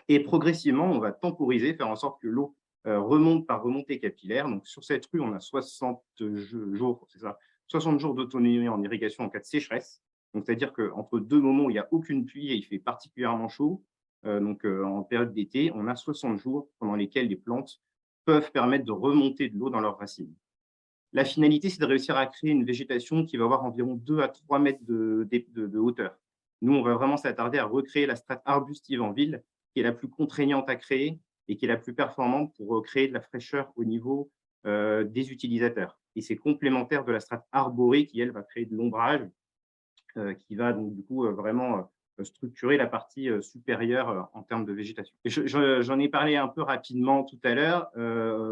Et progressivement, on va temporiser, faire en sorte que l'eau remonte par remontée capillaire. Donc, sur cette rue, on a 60 jours, c'est ça, 60 jours d'autonomie en irrigation en cas de sécheresse. Donc, c'est-à-dire qu'entre deux moments où il n'y a aucune pluie et il fait particulièrement chaud, en période d'été, on a 60 jours pendant lesquels les plantes peuvent permettre de remonter de l'eau dans leurs racines. La finalité, c'est de réussir à créer une végétation qui va avoir environ 2 à 3 mètres de hauteur. Nous, on va vraiment s'attarder à recréer la strate arbustive en ville, qui est la plus contraignante à créer et qui est la plus performante pour créer de la fraîcheur au niveau des utilisateurs. Et c'est complémentaire de la strate arborée qui, elle, va créer de l'ombrage, qui va donc du coup vraiment structurer la partie supérieure en termes de végétation. J'en ai parlé un peu rapidement tout à l'heure.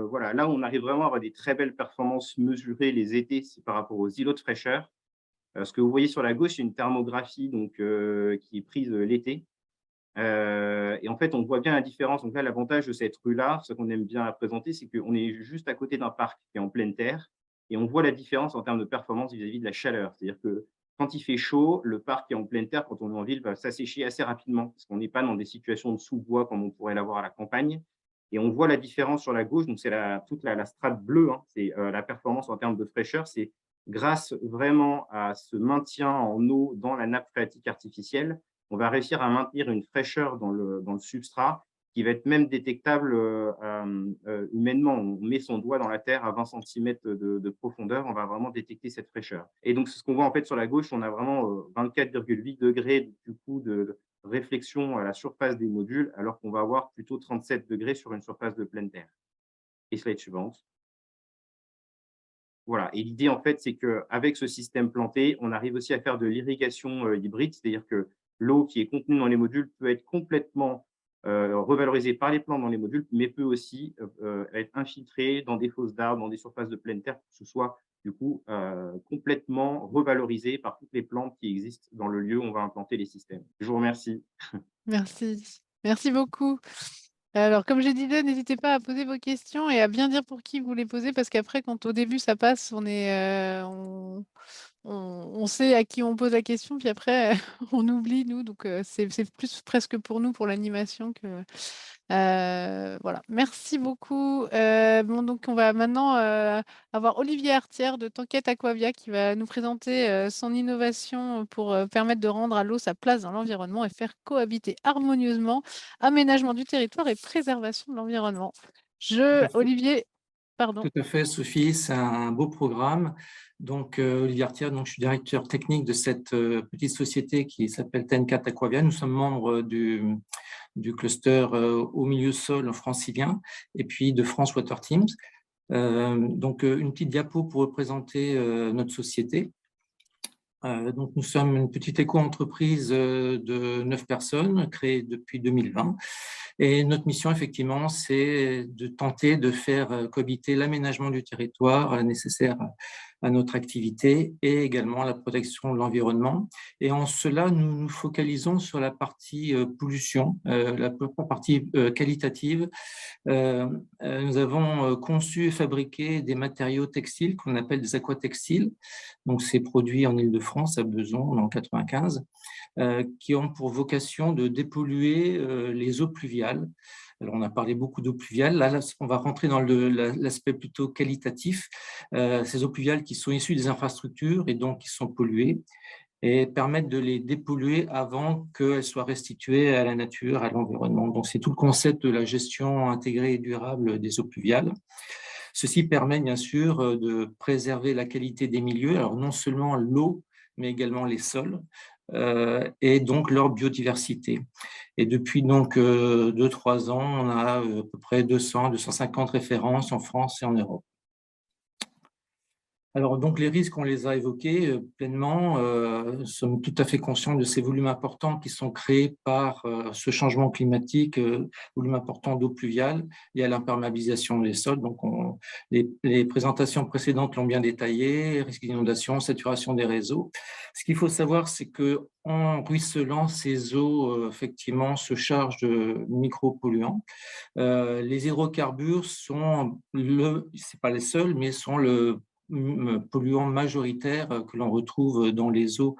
Voilà, là, on arrive vraiment à avoir des très belles performances mesurées les étés, c'est par rapport aux îlots de fraîcheur. Ce que vous voyez sur la gauche, c'est une thermographie donc, qui est prise l'été. Et en fait, on voit bien la différence. Donc là, l'avantage de cette rue-là, ce qu'on aime bien la présenter, c'est qu'on est juste à côté d'un parc qui est en pleine terre et on voit la différence en termes de performance vis-à-vis de la chaleur. C'est-à-dire que quand il fait chaud, le parc qui est en pleine terre, quand on est en ville, va s'assécher assez rapidement parce qu'on n'est pas dans des situations de sous-bois comme on pourrait l'avoir à la campagne. Et on voit la différence sur la gauche. Donc, c'est toute la strate bleue. Hein, c'est la performance en termes de fraîcheur. C'est grâce vraiment à ce maintien en eau dans la nappe phréatique artificielle, on va réussir à maintenir une fraîcheur dans le substrat qui va être même détectable humainement. On met son doigt dans la terre à 20 cm de profondeur, on va vraiment détecter cette fraîcheur. Et donc, c'est ce qu'on voit en fait sur la gauche, on a vraiment 24,8 degrés du coup de réflexion à la surface des modules, alors qu'on va avoir plutôt 37 degrés sur une surface de pleine terre. Et slide suivante. Voilà. Et l'idée, en fait, c'est qu'avec ce système planté, on arrive aussi à faire de l'irrigation hybride, c'est-à-dire que l'eau qui est contenue dans les modules peut être complètement revalorisée par les plantes dans les modules, mais peut aussi être infiltrée dans des fosses d'arbres, dans des surfaces de pleine terre, pour que ce soit du coup complètement revalorisé par toutes les plantes qui existent dans le lieu où on va implanter les systèmes. Je vous remercie. Merci. Merci beaucoup. Alors, comme je disais, n'hésitez pas à poser vos questions et à bien dire pour qui vous les posez, parce qu'après, quand au début ça passe, on sait à qui on pose la question, puis après, on oublie, nous. Donc, c'est plus presque pour nous, pour l'animation, que. Voilà. Merci beaucoup. Bon, donc, on va maintenant avoir Olivier Artière de Tanquette Aquavia qui va nous présenter son innovation pour permettre de rendre à l'eau sa place dans l'environnement et faire cohabiter harmonieusement aménagement du territoire et préservation de l'environnement. Olivier, pardon. Tout à fait, Sophie, c'est un beau programme. Donc, Olivier Artière, donc, je suis directeur technique de cette petite société qui s'appelle Tanquette Aquavia. Nous sommes membres du cluster au milieu sol francilien et puis de France Water Teams. Donc, une petite diapo pour représenter notre société. Donc, nous sommes une petite éco-entreprise de 9 personnes créée depuis 2020. Et notre mission, effectivement, c'est de tenter de faire cohabiter l'aménagement du territoire nécessaire à notre activité et également la protection de l'environnement. Et en cela, nous nous focalisons sur la partie pollution, la partie qualitative. Nous avons conçu et fabriqué des matériaux textiles qu'on appelle des aquatextiles. Donc, c'est produit en Île-de-France, à Besançon, dans le 95, qui ont pour vocation de dépolluer les eaux pluviales. Alors, on a parlé beaucoup d'eau pluviale. Là, on va rentrer dans l'aspect plutôt qualitatif. Ces eaux pluviales qui sont issues des infrastructures et donc qui sont polluées et permettre de les dépolluer avant qu'elles soient restituées à la nature, à l'environnement. Donc, c'est tout le concept de la gestion intégrée et durable des eaux pluviales. Ceci permet bien sûr de préserver la qualité des milieux, alors non seulement l'eau, mais également les sols, et donc leur biodiversité. Et depuis donc 2-3 ans, on a à peu près 200-250 références en France et en Europe. Alors, donc, les risques, on les a évoqués pleinement. Nous sommes tout à fait conscients de ces volumes importants qui sont créés par ce changement climatique, volume important d'eau pluviale lié à l'imperméabilisation des sols. Donc, les présentations précédentes l'ont bien détaillé, risque d'inondation, saturation des réseaux. Ce qu'il faut savoir, c'est qu'en ruisselant, ces eaux, effectivement, se chargent de micropolluants. Les hydrocarbures sont c'est pas les seuls, mais sont le polluants majoritaires que l'on retrouve dans les eaux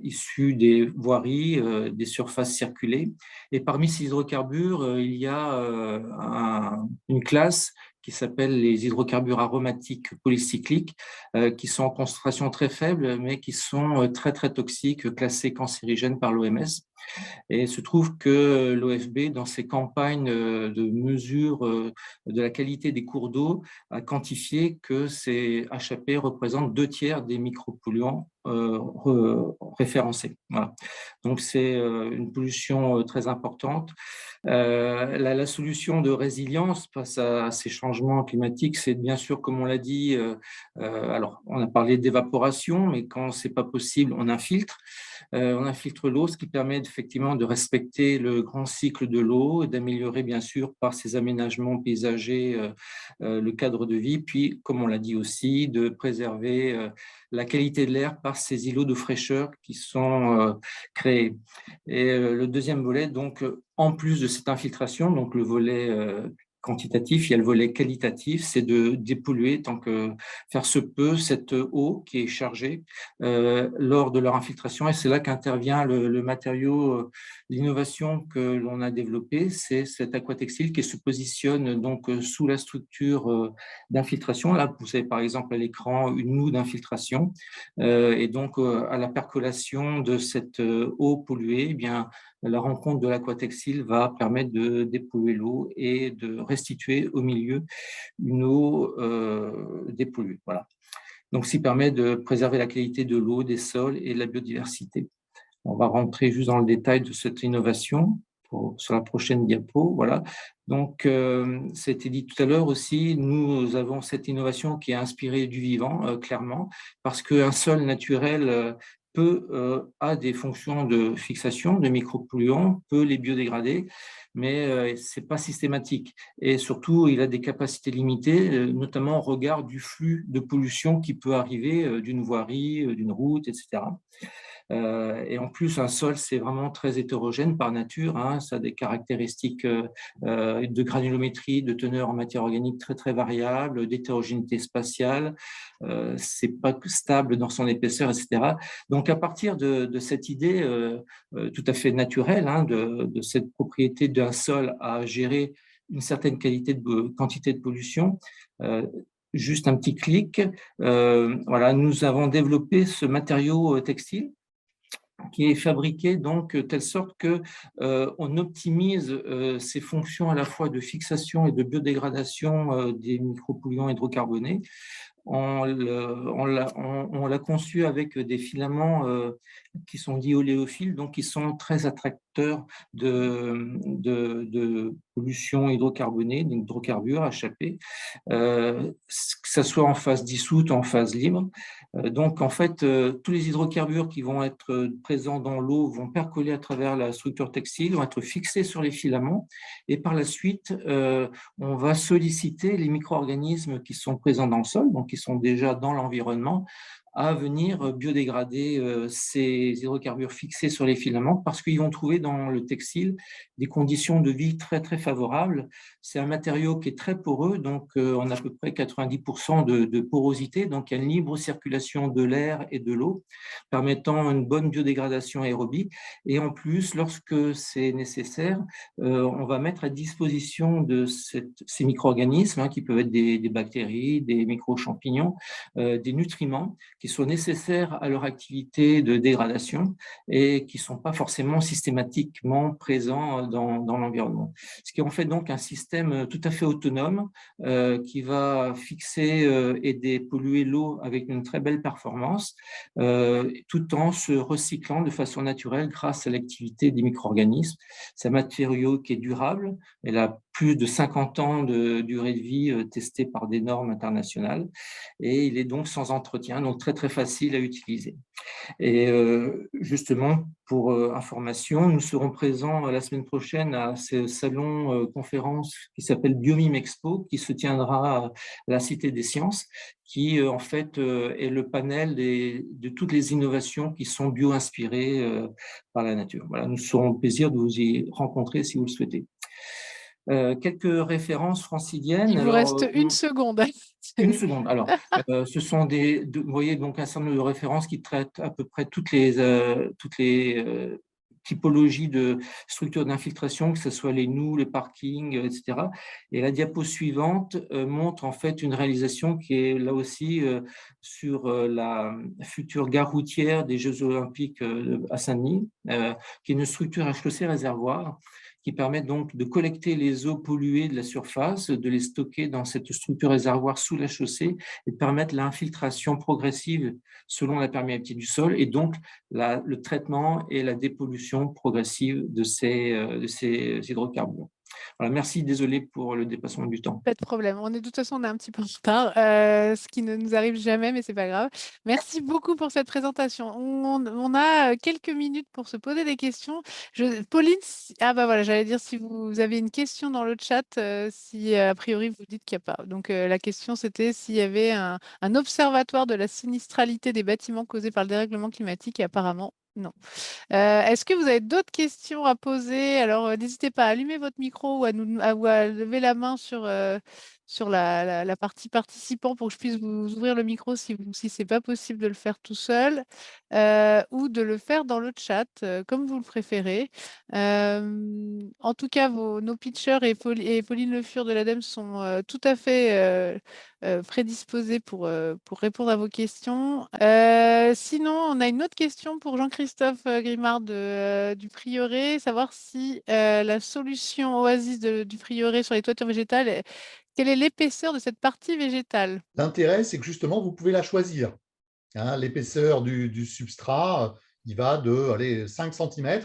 issues des voiries, des surfaces circulées. Et parmi ces hydrocarbures, il y a une classe qui s'appelle les hydrocarbures aromatiques polycycliques, qui sont en concentration très faible, mais qui sont très, très toxiques, classés cancérigènes par l'OMS. Et il se trouve que l'OFB, dans ses campagnes de mesure de la qualité des cours d'eau, a quantifié que ces HAP représentent 2/3 des micropolluants référencés. Voilà. Donc, c'est une pollution très importante. La solution de résilience face à ces changements climatiques, c'est bien sûr, comme on l'a dit, alors on a parlé d'évaporation, mais quand ce n'est pas possible, on infiltre. On infiltre l'eau, ce qui permet effectivement de respecter le grand cycle de l'eau et d'améliorer bien sûr par ces aménagements paysagers le cadre de vie, puis comme on l'a dit aussi, de préserver la qualité de l'air par ces îlots de fraîcheur qui sont créés. Et le deuxième volet, donc, en plus de cette infiltration, donc le volet quantitatif, il y a le volet qualitatif, c'est de dépolluer tant que faire se peut cette eau qui est chargée lors de leur infiltration. Et c'est là qu'intervient le matériau, l'innovation que l'on a développée, c'est cet aquatextile qui se positionne donc sous la structure d'infiltration. Là, vous avez par exemple à l'écran une noue d'infiltration. Et donc, à la percolation de cette eau polluée, eh bien, la rencontre de l'aquatextile va permettre de dépolluer l'eau et de restituer au milieu une eau dépolluée. Voilà. Donc, ce qui permet de préserver la qualité de l'eau, des sols et de la biodiversité. On va rentrer juste dans le détail de cette innovation sur la prochaine diapo. Voilà. Donc, ça a été dit tout à l'heure aussi, nous avons cette innovation qui est inspirée du vivant, clairement, parce qu'un sol naturel a des fonctions de fixation de micropolluants, peut les biodégrader, mais ce n'est pas systématique. Et surtout, il a des capacités limitées, notamment au regard du flux de pollution qui peut arriver d'une voirie, d'une route, etc. Et en plus, un sol, c'est vraiment très hétérogène par nature. Hein, ça a des caractéristiques de granulométrie, de teneur en matière organique très, très variables, d'hétérogénéité spatiale. C'est pas stable dans son épaisseur, etc. Donc, à partir de cette idée tout à fait naturelle hein, de cette propriété d'un sol à gérer une certaine quantité de pollution, juste un petit clic. Voilà, nous avons développé ce matériau textile qui est fabriqué donc de telle sorte que on optimise ces fonctions à la fois de fixation et de biodégradation des micropolluants hydrocarbonés. On l'a conçu avec des filaments qui sont dits oléophiles, donc qui sont très attracteurs de pollution hydrocarbonée, d'hydrocarbures HAP, que ce soit en phase dissoute ou en phase libre. Donc, en fait, tous les hydrocarbures qui vont être présents dans l'eau vont percoler à travers la structure textile, vont être fixés sur les filaments, et par la suite, on va solliciter les micro-organismes qui sont présents dans le sol, donc qui sont déjà dans l'environnement, à venir biodégrader ces hydrocarbures fixés sur les filaments parce qu'ils vont trouver dans le textile des conditions de vie très, très favorables. C'est un matériau qui est très poreux, donc on a à peu près 90% de porosité, donc il y a une libre circulation de l'air et de l'eau, permettant une bonne biodégradation aérobie. Et en plus, lorsque c'est nécessaire, on va mettre à disposition de ces micro-organismes, hein, qui peuvent être des bactéries, des micro-champignons, des nutriments qui sont nécessaires à leur activité de dégradation et qui ne sont pas forcément systématiquement présents dans l'environnement. Ce qui en fait donc un système tout à fait autonome qui va fixer et dépolluer l'eau avec une très belle performance, tout en se recyclant de façon naturelle grâce à l'activité des micro-organismes. C'est un matériau qui est durable, elle a plus de 50 ans de durée de vie testée par des normes internationales et il est donc sans entretien, donc très très facile à utiliser. Et justement, pour information, nous serons présents la semaine prochaine à ce salon conférence qui s'appelle Biomime Expo, qui se tiendra à la Cité des Sciences, qui en fait est le panel de toutes les innovations qui sont bio-inspirées par la nature. Voilà, nous serons au plaisir de vous y rencontrer si vous le souhaitez. Quelques références franciliennes. Il vous reste une seconde. Une seconde. Alors, ce sont vous voyez donc un certain nombre de références qui traitent à peu près toutes les typologies de structures d'infiltration, que ce soit les noues, les parkings, etc. Et la diapo suivante montre en fait une réalisation qui est là aussi sur la future gare routière des Jeux Olympiques à Saint-Denis, qui est une structure à chaussée réservoir qui permet donc de collecter les eaux polluées de la surface, de les stocker dans cette structure réservoir sous la chaussée et de permettre l'infiltration progressive selon la perméabilité du sol et donc le traitement et la dépollution progressive de ces hydrocarbures. Voilà, merci, désolé pour le dépassement du temps. Pas de problème. On est de toute façon, on est un petit peu en retard, ce qui ne nous arrive jamais, mais c'est pas grave. Merci beaucoup pour cette présentation. On a quelques minutes pour se poser des questions. Pauline, ah bah voilà, j'allais dire si vous avez une question dans le chat, si a priori vous dites qu'il n'y a pas. Donc la question c'était s'il y avait un observatoire de la sinistralité des bâtiments causés par le dérèglement climatique et apparemment non. Est-ce que vous avez d'autres questions à poser? Alors, n'hésitez pas à allumer votre micro ou à lever la main sur la partie participant pour que je puisse vous ouvrir le micro si ce n'est pas possible de le faire tout seul ou de le faire dans le chat, comme vous le préférez. En tout cas, nos pitchers et Pauline Le Fur de l'ADEME sont tout à fait prédisposés pour répondre à vos questions. Sinon, on a une autre question pour Jean-Christophe Grimard du Prieuré, savoir si la solution Oasis du Prieuré sur les toitures végétales, quelle est l'épaisseur de cette partie végétale? L'intérêt, c'est que justement, vous pouvez la choisir. Hein, l'épaisseur du substrat, il va de 5 cm.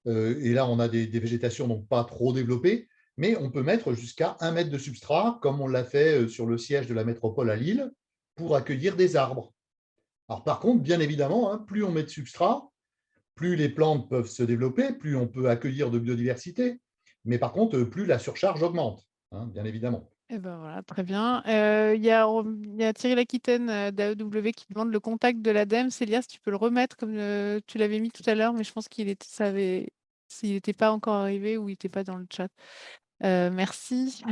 Et là, on a des végétations donc pas trop développées, mais on peut mettre jusqu'à 1 mètre de substrat, comme on l'a fait sur le siège de la métropole à Lille, pour accueillir des arbres. Alors, par contre, bien évidemment, hein, plus on met de substrat, plus les plantes peuvent se développer, plus on peut accueillir de biodiversité, mais par contre, plus la surcharge augmente, hein, bien évidemment. Eh ben voilà, très bien. Il y a Thierry Laquitaine d'AEW qui demande le contact de l'ADEME. Célia, si tu peux le remettre comme tu l'avais mis tout à l'heure, mais je pense s'il n'était pas encore arrivé ou il n'était pas dans le chat. Merci.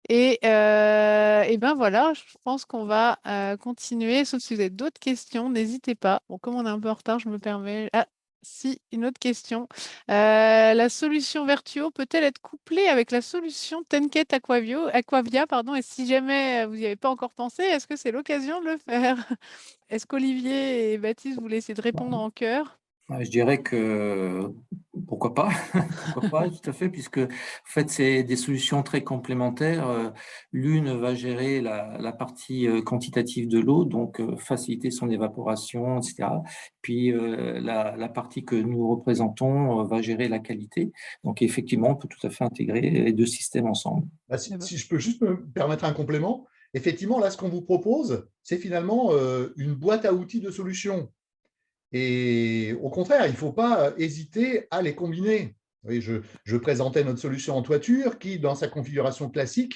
Et ben voilà, je pense qu'on va continuer, sauf si vous avez d'autres questions, n'hésitez pas. Bon, comme on est un peu en retard, je me permets. Ah, si, une autre question. La solution Vertuo peut-elle être couplée avec la solution Tenket Aquavia, pardon, et si jamais vous n'y avez pas encore pensé, est-ce que c'est l'occasion de le faire? Est-ce qu'Olivier et Baptiste voulaient essayer de répondre en chœur? Je dirais que pourquoi pas, pourquoi pas, tout à fait, puisque en fait, c'est des solutions très complémentaires. L'une va gérer la partie quantitative de l'eau, donc faciliter son évaporation, etc. Puis la partie que nous représentons va gérer la qualité. Donc effectivement, on peut tout à fait intégrer les deux systèmes ensemble. Si je peux juste me permettre un complément, effectivement, là, ce qu'on vous propose, c'est finalement une boîte à outils de solutions. Et au contraire, il ne faut pas hésiter à les combiner. Oui, je présentais notre solution en toiture qui, dans sa configuration classique,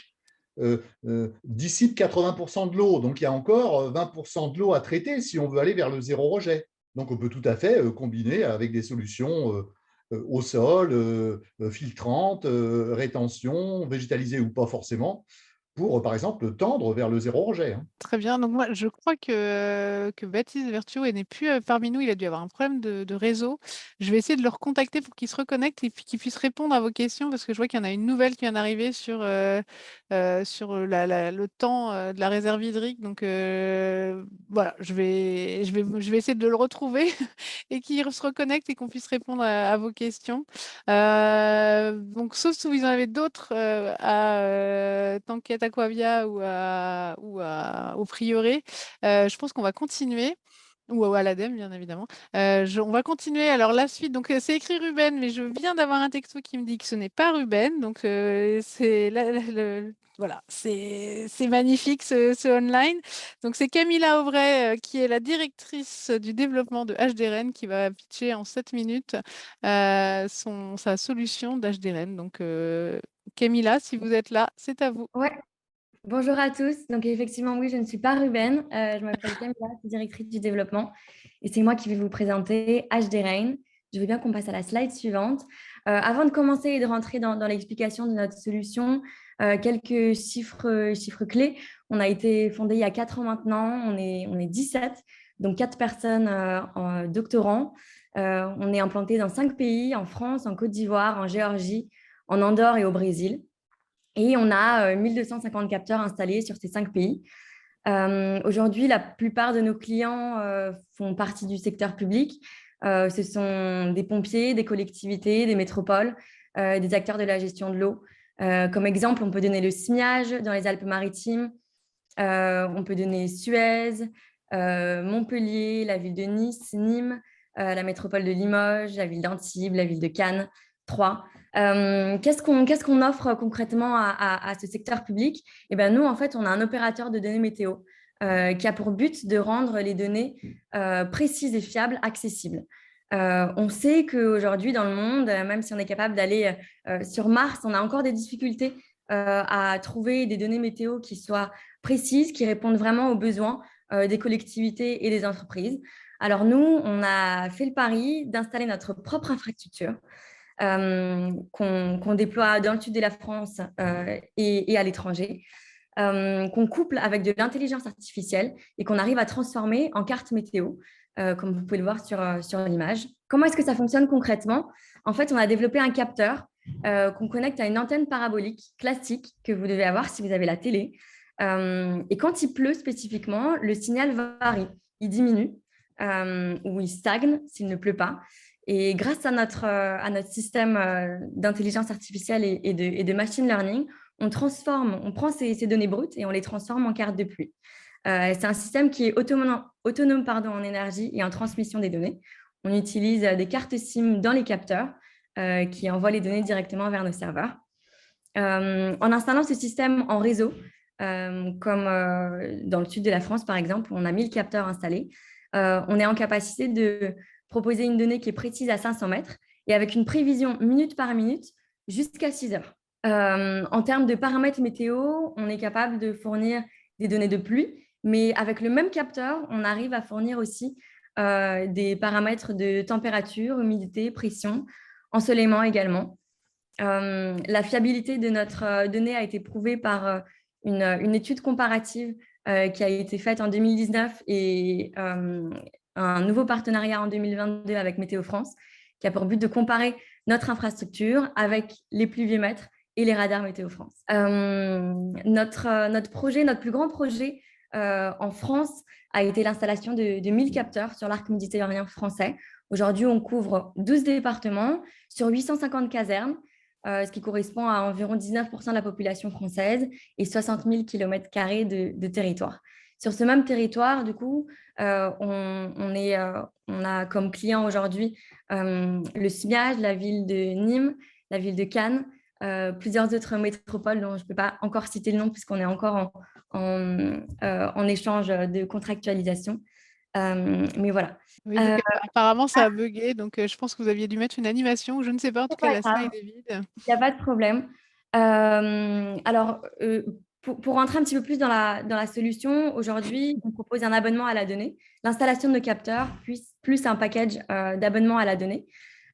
dissipe 80% de l'eau. Donc, il y a encore 20% de l'eau à traiter si on veut aller vers le zéro rejet. Donc, on peut tout à fait combiner avec des solutions au sol, filtrantes, rétention, végétalisées ou pas forcément, pour, par exemple, tendre vers le zéro rejet. Très bien. Donc moi, je crois que Baptiste Vertuo n'est plus parmi nous. Il a dû avoir un problème de réseau. Je vais essayer de le recontacter pour qu'il se reconnecte et puis qu'il puisse répondre à vos questions parce que je vois qu'il y en a une nouvelle qui vient d'arriver sur le temps de la réserve hydrique. Donc voilà, je vais essayer de le retrouver et qu'il se reconnecte et qu'on puisse répondre à vos questions. Donc, sauf si vous en avez d'autres à Tanquette Aquavia au Prieuré, je pense qu'on va continuer. Ou à l'ADEME, bien évidemment. On va continuer. Alors, la suite, donc c'est écrit Ruben, mais je viens d'avoir un texto qui me dit que ce n'est pas Ruben. Donc, voilà, c'est magnifique ce online. Donc, c'est Camilla Auvray, qui est la directrice du développement de HDRN, qui va pitcher en 7 minutes sa solution d'HDRN. Donc, Camilla, si vous êtes là, c'est à vous. Ouais. Bonjour à tous. Donc effectivement, oui, je ne suis pas Ruben. Je m'appelle Camilla, je suis directrice du développement. Et c'est moi qui vais vous présenter HDRN. Je veux bien qu'on passe à la slide suivante. Avant de commencer et de rentrer dans l'explication de notre solution, quelques chiffres clés. On a été fondé il y a 4 ans maintenant. On est 17, donc 4 personnes doctorants. On est implanté dans 5 pays, en France, en Côte d'Ivoire, en Géorgie, en Andorre et au Brésil. Et on a 1250 capteurs installés sur ces 5 pays. Aujourd'hui, la plupart de nos clients font partie du secteur public. Ce sont des pompiers, des collectivités, des métropoles, des acteurs de la gestion de l'eau. Comme exemple, on peut donner le SMIAGE dans les Alpes-Maritimes, on peut donner Suez, Montpellier, la ville de Nice, Nîmes, la métropole de Limoges, la ville d'Antibes, la ville de Cannes, Troyes. Qu'est-ce qu'on offre concrètement à ce secteur public? Eh bien, nous, en fait, on a un opérateur de données météo qui a pour but de rendre les données précises et fiables, accessibles. On sait qu'aujourd'hui, dans le monde, même si on est capable d'aller sur Mars, on a encore des difficultés à trouver des données météo qui soient précises, qui répondent vraiment aux besoins des collectivités et des entreprises. Alors nous, on a fait le pari d'installer notre propre infrastructure qu'on déploie dans le sud de la France et à l'étranger, qu'on couple avec de l'intelligence artificielle et qu'on arrive à transformer en carte météo, comme vous pouvez le voir sur l'image. Comment est-ce que ça fonctionne concrètement? En fait, on a développé un capteur qu'on connecte à une antenne parabolique classique que vous devez avoir si vous avez la télé. Et quand il pleut spécifiquement, le signal varie. Il diminue ou il stagne s'il ne pleut pas. Et grâce à notre système d'intelligence artificielle et de machine learning, on prend ces données brutes et on les transforme en cartes de pluie. C'est un système qui est autonome en énergie et en transmission des données. On utilise des cartes SIM dans les capteurs qui envoient les données directement vers nos serveurs. En installant ce système en réseau, comme dans le sud de la France, par exemple, où on a 1000 capteurs installés, on est en capacité de proposer une donnée qui est précise à 500 mètres et avec une prévision minute par minute jusqu'à 6 heures. En termes de paramètres météo, on est capable de fournir des données de pluie, mais avec le même capteur, on arrive à fournir aussi des paramètres de température, humidité, pression, ensoleillement également. La fiabilité de notre donnée a été prouvée par une étude comparative qui a été faite en 2019 et un nouveau partenariat en 2022 avec Météo France, qui a pour but de comparer notre infrastructure avec les pluviomètres et les radars Météo France. Notre plus grand projet en France a été l'installation de 1000 capteurs sur l'arc méditerranéen français. Aujourd'hui, on couvre 12 départements sur 850 casernes, ce qui correspond à environ 19% de la population française et 60 000 km² de territoire. Sur ce même territoire, du coup, on a comme client aujourd'hui le SMIAGE, la ville de Nîmes, la ville de Cannes, plusieurs autres métropoles dont je ne peux pas encore citer le nom puisqu'on est encore en échange de contractualisation. Mais voilà. Oui, donc, apparemment, ça a bugué, donc je pense que vous aviez dû mettre une animation, ou je ne sais pas, en tout cas, la slide est vide. Il n'y a pas de problème. Alors, pour rentrer un petit peu plus dans la solution, aujourd'hui, on propose un abonnement à la donnée, l'installation de nos capteurs, plus un package d'abonnement à la donnée.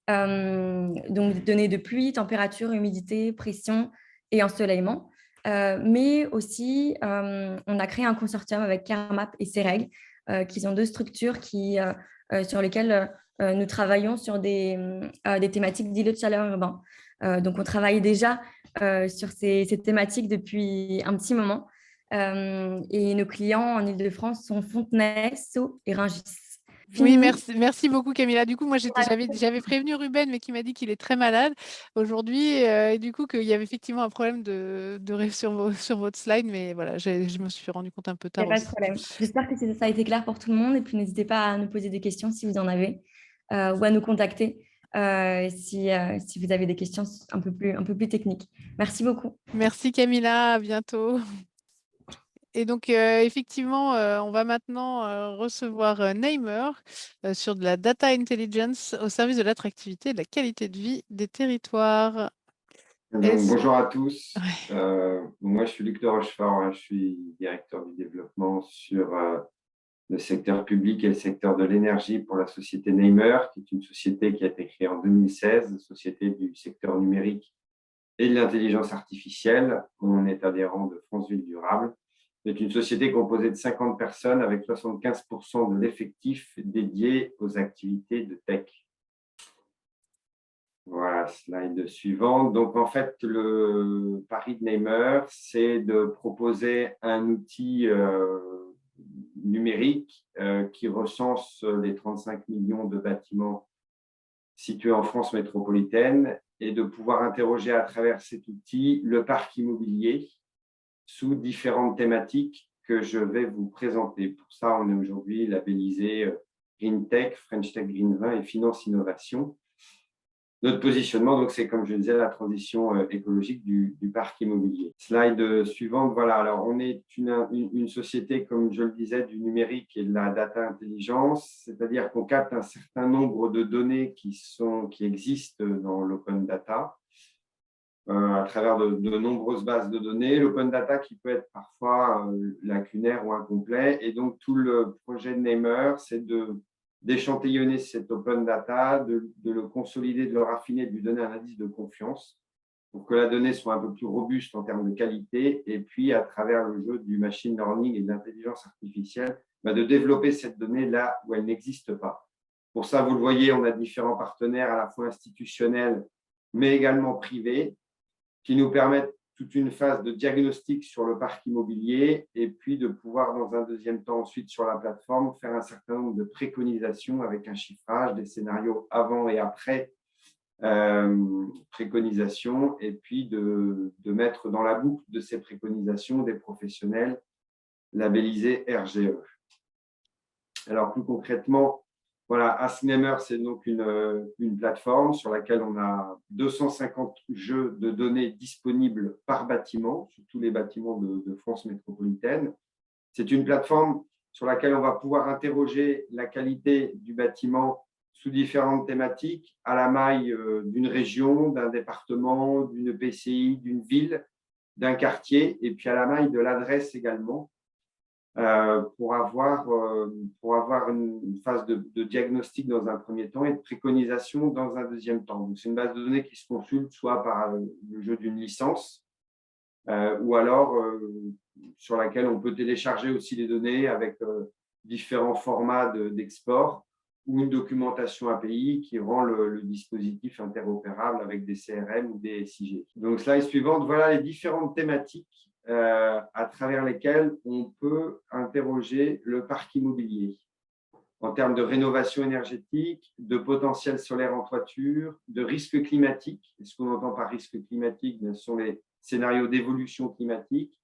Donc, données de pluie, température, humidité, pression et ensoleillement. Mais aussi, on a créé un consortium avec CareMap et CEREG, qui sont deux structures sur lesquelles nous travaillons sur des thématiques d'îlots de chaleur urbains. Donc, on travaille déjà sur ces thématiques depuis un petit moment. Et nos clients en Île-de-France sont Fontenay, Sceaux et Rungis. Oui, merci beaucoup Camilla. Du coup, moi j'avais prévenu Ruben, mais qui m'a dit qu'il est très malade aujourd'hui, et du coup qu'il y avait effectivement un problème de sur votre slide, mais voilà, je me suis rendu compte un peu Il n'y tard a pas de aussi. problème. J'espère que ça a été clair pour tout le monde, et puis n'hésitez pas à nous poser des questions si vous en avez, ou à nous contacter si vous avez des questions un peu plus techniques. Merci beaucoup. Merci Camilla, à bientôt. Et donc, effectivement, on va maintenant recevoir Neymer sur de la data intelligence au service de l'attractivité et de la qualité de vie des territoires. Donc, bonjour à tous. Ouais. Moi, je suis Luc de Rochefort, je suis directeur du développement sur le secteur public et le secteur de l'énergie pour la société Neymer, qui est une société qui a été créée en 2016, société du secteur numérique et de l'intelligence artificielle. On est adhérent de France Ville Durable. C'est une société composée de 50 personnes avec 75% de l'effectif dédié aux activités de tech. Voilà, slide suivante. Donc, en fait, le pari de Neymer, c'est de proposer un outil numérique qui recense les 35 millions de bâtiments situés en France métropolitaine et de pouvoir interroger à travers cet outil le parc immobilier sous différentes thématiques que je vais vous présenter. Pour ça, on est aujourd'hui labellisé Green Tech, French Tech Green 20 et Finance Innovation. Notre positionnement, donc, c'est, comme je disais, la transition écologique du parc immobilier. Slide suivante. Voilà, alors on est une société, comme je le disais, du numérique et de la data intelligence, c'est-à-dire qu'on capte un certain nombre de données qui existent dans l'open data à travers de nombreuses bases de données. L'open data qui peut être parfois lacunaire ou incomplet. Et donc, tout le projet de Neymer, c'est d'échantillonner cet open data, de le consolider, de le raffiner, de lui donner un indice de confiance pour que la donnée soit un peu plus robuste en termes de qualité et puis à travers le jeu du machine learning et de l'intelligence artificielle, de développer cette donnée là où elle n'existe pas. Pour ça, vous le voyez, on a différents partenaires à la fois institutionnels mais également privés qui nous permettent toute une phase de diagnostic sur le parc immobilier et puis de pouvoir, dans un deuxième temps, ensuite sur la plateforme, faire un certain nombre de préconisations avec un chiffrage, des scénarios avant et après préconisations, et puis de mettre dans la boucle de ces préconisations des professionnels labellisés RGE. Alors, plus concrètement, voilà, Ask Neymer, c'est donc une plateforme sur laquelle on a 250 jeux de données disponibles par bâtiment, sur tous les bâtiments de France métropolitaine. C'est une plateforme sur laquelle on va pouvoir interroger la qualité du bâtiment sous différentes thématiques, à la maille d'une région, d'un département, d'une PCI, d'une ville, d'un quartier, et puis à la maille de l'adresse également. Pour avoir une phase de diagnostic dans un premier temps et de préconisation dans un deuxième temps. C'est une base de données qui se consulte soit par le jeu d'une licence ou alors sur laquelle on peut télécharger aussi les données avec différents formats d'export ou une documentation API qui rend le dispositif interopérable avec des CRM ou des SIG. Donc, slide suivante, voilà les différentes thématiques à travers lesquelles on peut interroger le parc immobilier en termes de rénovation énergétique, de potentiel solaire en toiture, de risque climatique. Et ce qu'on entend par risque climatique, ce sont les scénarios d'évolution climatique,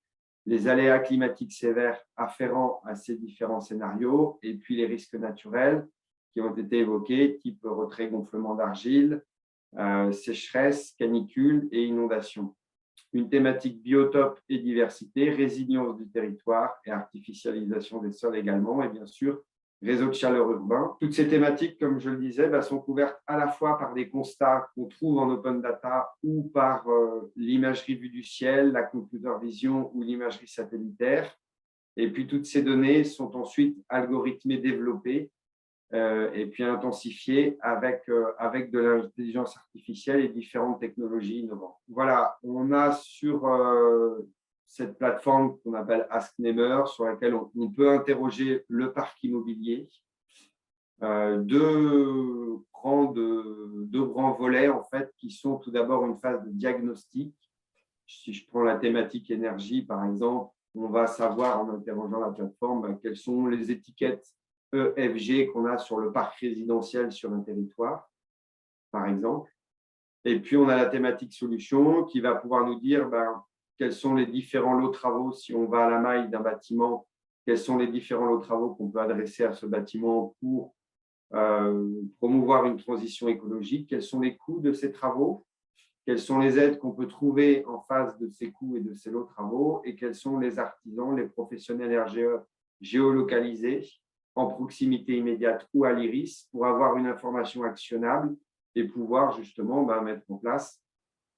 les aléas climatiques sévères afférents à ces différents scénarios, et puis les risques naturels qui ont été évoqués, type retrait gonflement d'argile, sécheresse, canicule et inondation. Une thématique biotope et diversité, résilience du territoire et artificialisation des sols également, et bien sûr, réseau de chaleur urbain. Toutes ces thématiques, comme je le disais, sont couvertes à la fois par des constats qu'on trouve en open data ou par l'imagerie vue du ciel, la computer vision ou l'imagerie satellitaire. Et puis, toutes ces données sont ensuite algorithmées, développées et puis intensifiées avec de l'intelligence artificielle et différentes technologies innovantes. Voilà, on a sur cette plateforme qu'on appelle Ask Neymer, sur laquelle on peut interroger le parc immobilier. Deux grands volets, en fait, qui sont tout d'abord une phase de diagnostic. Si je prends la thématique énergie, par exemple, on va savoir, en interrogeant la plateforme, quelles sont les étiquettes EFG qu'on a sur le parc résidentiel sur un territoire, par exemple. Et puis, on a la thématique solution qui va pouvoir nous dire quels sont les différents lots de travaux, si on va à la maille d'un bâtiment, quels sont les différents lots de travaux qu'on peut adresser à ce bâtiment pour promouvoir une transition écologique, quels sont les coûts de ces travaux, quelles sont les aides qu'on peut trouver en face de ces coûts et de ces lots de travaux, et quels sont les artisans, les professionnels RGE géolocalisés en proximité immédiate ou à l'IRIS pour avoir une information actionnable et pouvoir justement mettre en place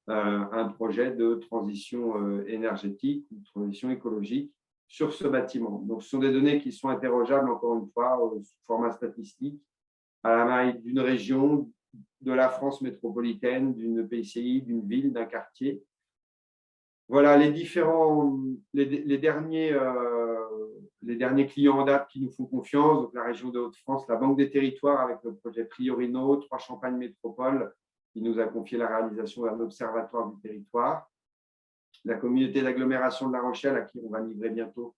un projet de transition énergétique ou de transition écologique sur ce bâtiment. Donc, ce sont des données qui sont interrogeables, encore une fois, sous format statistique, à la maille d'une région, de la France métropolitaine, d'une PCI, d'une ville, d'un quartier. Voilà les derniers clients en date qui nous font confiance, donc la région de Hauts-de-France, la Banque des Territoires avec le projet Priorino, Trois Champagne Métropole, qui nous a confié la réalisation d'un observatoire du territoire. La communauté d'agglomération de La Rochelle, à qui on va livrer bientôt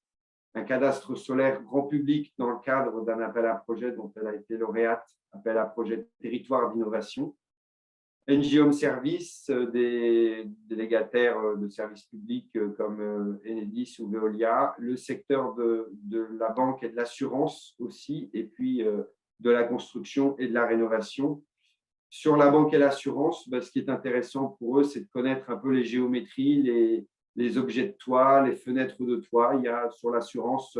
un cadastre solaire grand public dans le cadre d'un appel à projet dont elle a été lauréate, appel à projet territoire d'innovation. NG Home Service, des délégataires de services publics comme Enedis ou Veolia, le secteur de la banque et de l'assurance aussi, et puis de la construction et de la rénovation. Sur la banque et l'assurance, ce qui est intéressant pour eux, c'est de connaître un peu les géométries, les objets de toit, les fenêtres de toit. Il y a sur l'assurance,